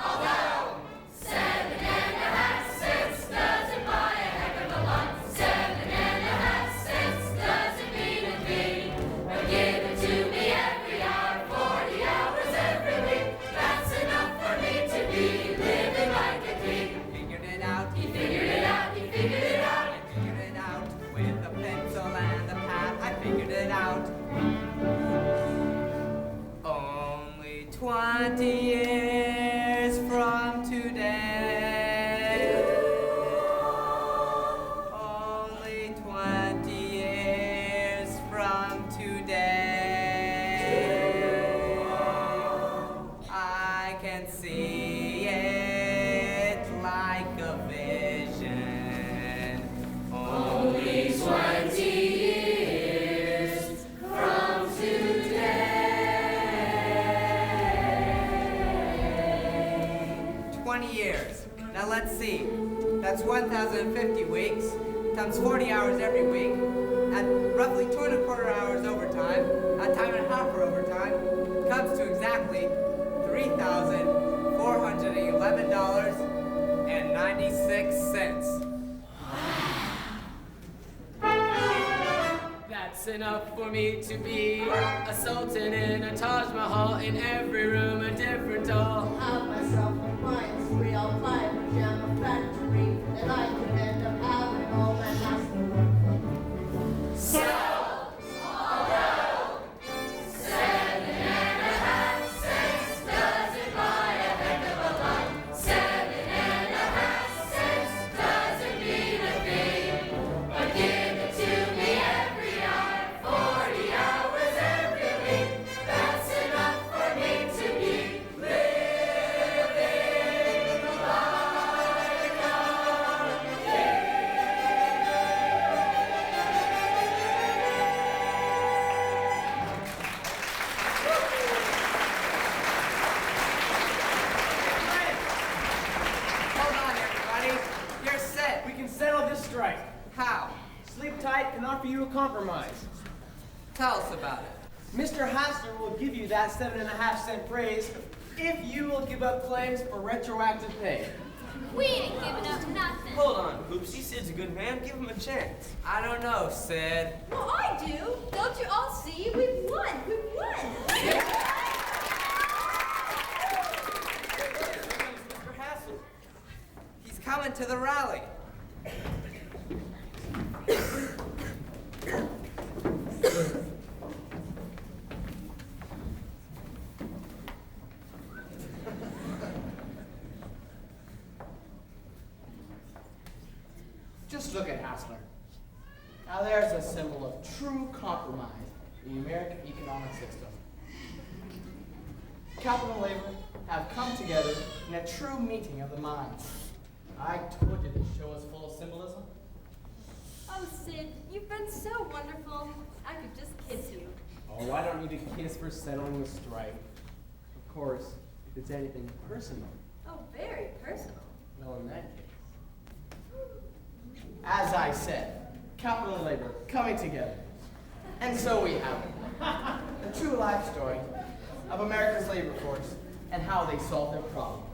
although 7.5 cents doesn't buy a heck of a lot, 7.5 cents doesn't mean a thing. But give it to me every hour, 40 hours every week. That's enough for me to be living like a king. Figured it out. He figured it out, he figured it out. I figured it out. With a pencil and a pad, I figured it out. Only 20 years from today. Only 20 years from today. I can see it like a vision. Only 20 years from today. 20 years. Now let's see. That's 1,050 weeks. times 40 hours every week, at roughly 2¼ hours overtime, at time and a half for overtime, comes to exactly $3,411.96. That's enough for me to be a sultan in a Taj Mahal, in every room a different doll. I'll have myself a flying spree, I'll fly a pajama factory, and I could end up having all that has to work for me. So, although 7.5 cents doesn't buy a heck of a lot, 7.5 cents doesn't mean a thing, but give it to me every hour, 40 hours every week. That's enough for me to be living like a Hold on, everybody. You're set. We can settle this strike. How? Sleep tight and offer you a compromise. Tell us about it. Mr. Hassler will give you that 7.5 cent raise if you will give up claims for retroactive pay. We ain't giving up nothing. Hold on, Poopsie. Sid's a good man. Give him a chance. I don't know, Sid. Well, I do. Don't you all see? We've won. We've won. Mr. Hassel. He's coming to the rally. Just look at Hassler. Now there's a symbol of true compromise in the American economic system. Capital and labor have come together in a true meeting of the minds. I told you this show is full of symbolism. Oh, Sid, you've been so wonderful. I could just kiss you. Oh, I don't need a kiss for settling the strike. Of course, if it's anything personal, Oh, very personal. well, in that case. As I said, capital and labor coming together. And so we have it. A true life story of America's labor force and how they solve their problems.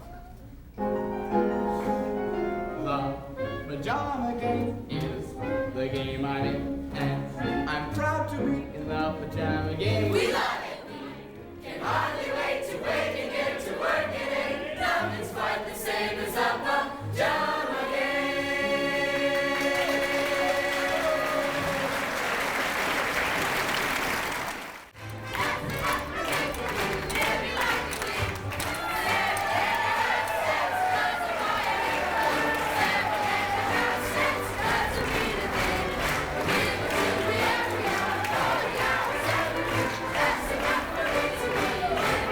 The Pajama game is the game I'm in, and I'm proud to be in the Pajama game. We love it. We can hardly wait to wake and get to work in it. Nothing's quite the same as a pajama game. That's enough for me to be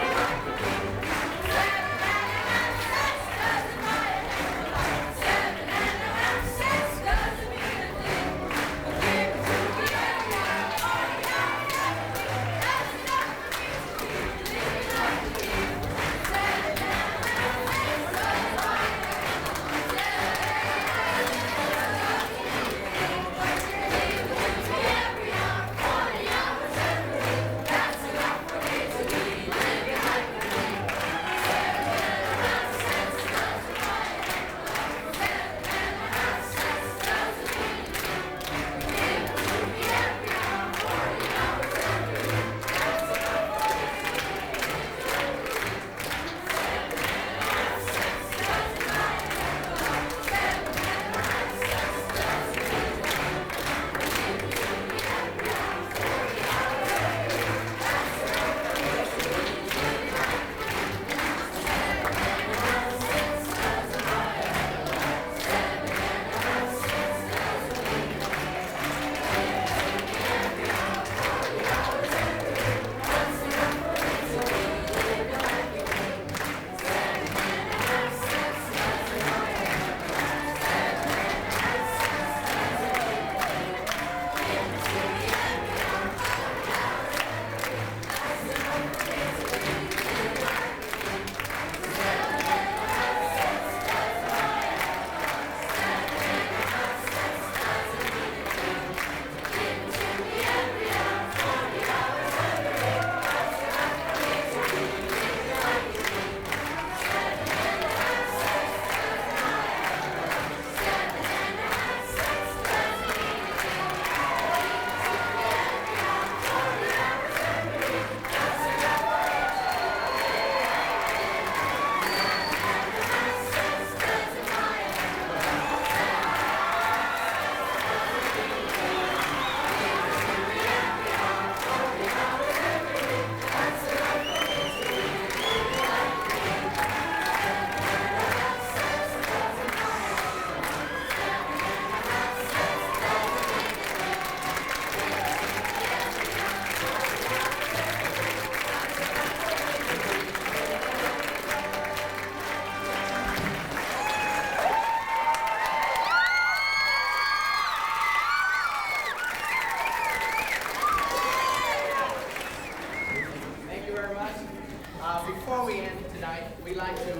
like to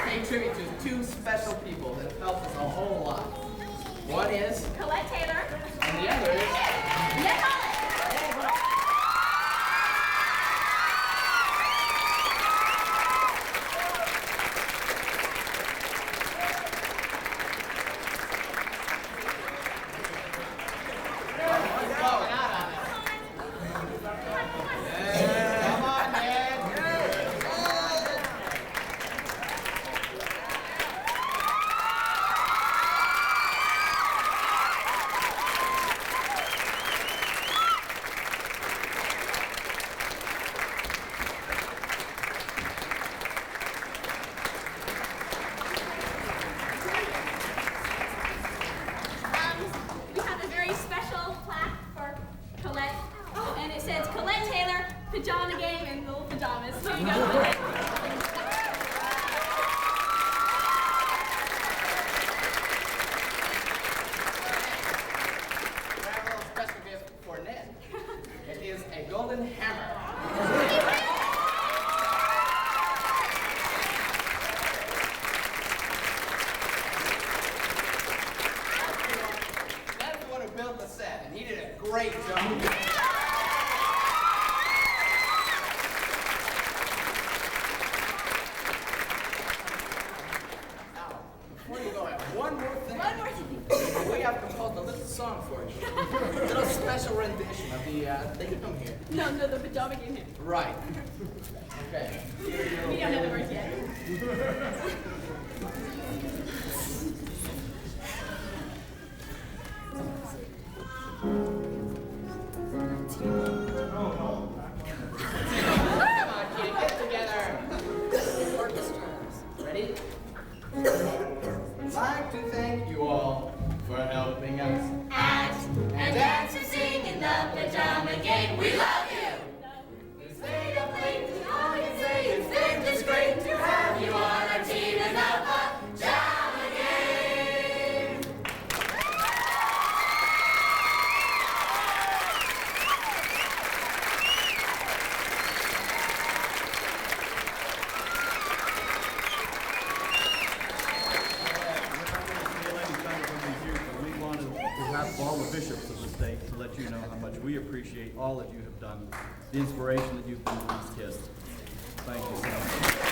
pay tribute to two special people that have helped us a whole lot. One is Colette Taylor. and the other is Ned Hollis. Come on, Ned. We have a very special plaque for Colette, and it says Colette Taylor, Pajama Game, and little pajamas. Here you go, Colette. We have a little special gift for Ned. It is a golden hammer. That's the one who built the set, and he did a great job. Now, before you go, I have one more thing. One more thing. We have composed a little song for you. A little special rendition of the They Come Here. No, the Pajama Game hit. Right. Okay. We don't know the words yet. Come on, kid, get together. Ready? I'd like to thank you all for helping us Act and dance and sing in the pajama game. We love you. We stayed up late. All we can say is it's just great to have you on our team in the pajama game. We wanted to have all the bishops of the state to let you know how much we appreciate all that you have done, the inspiration that you've been to these kids. Thank you so much.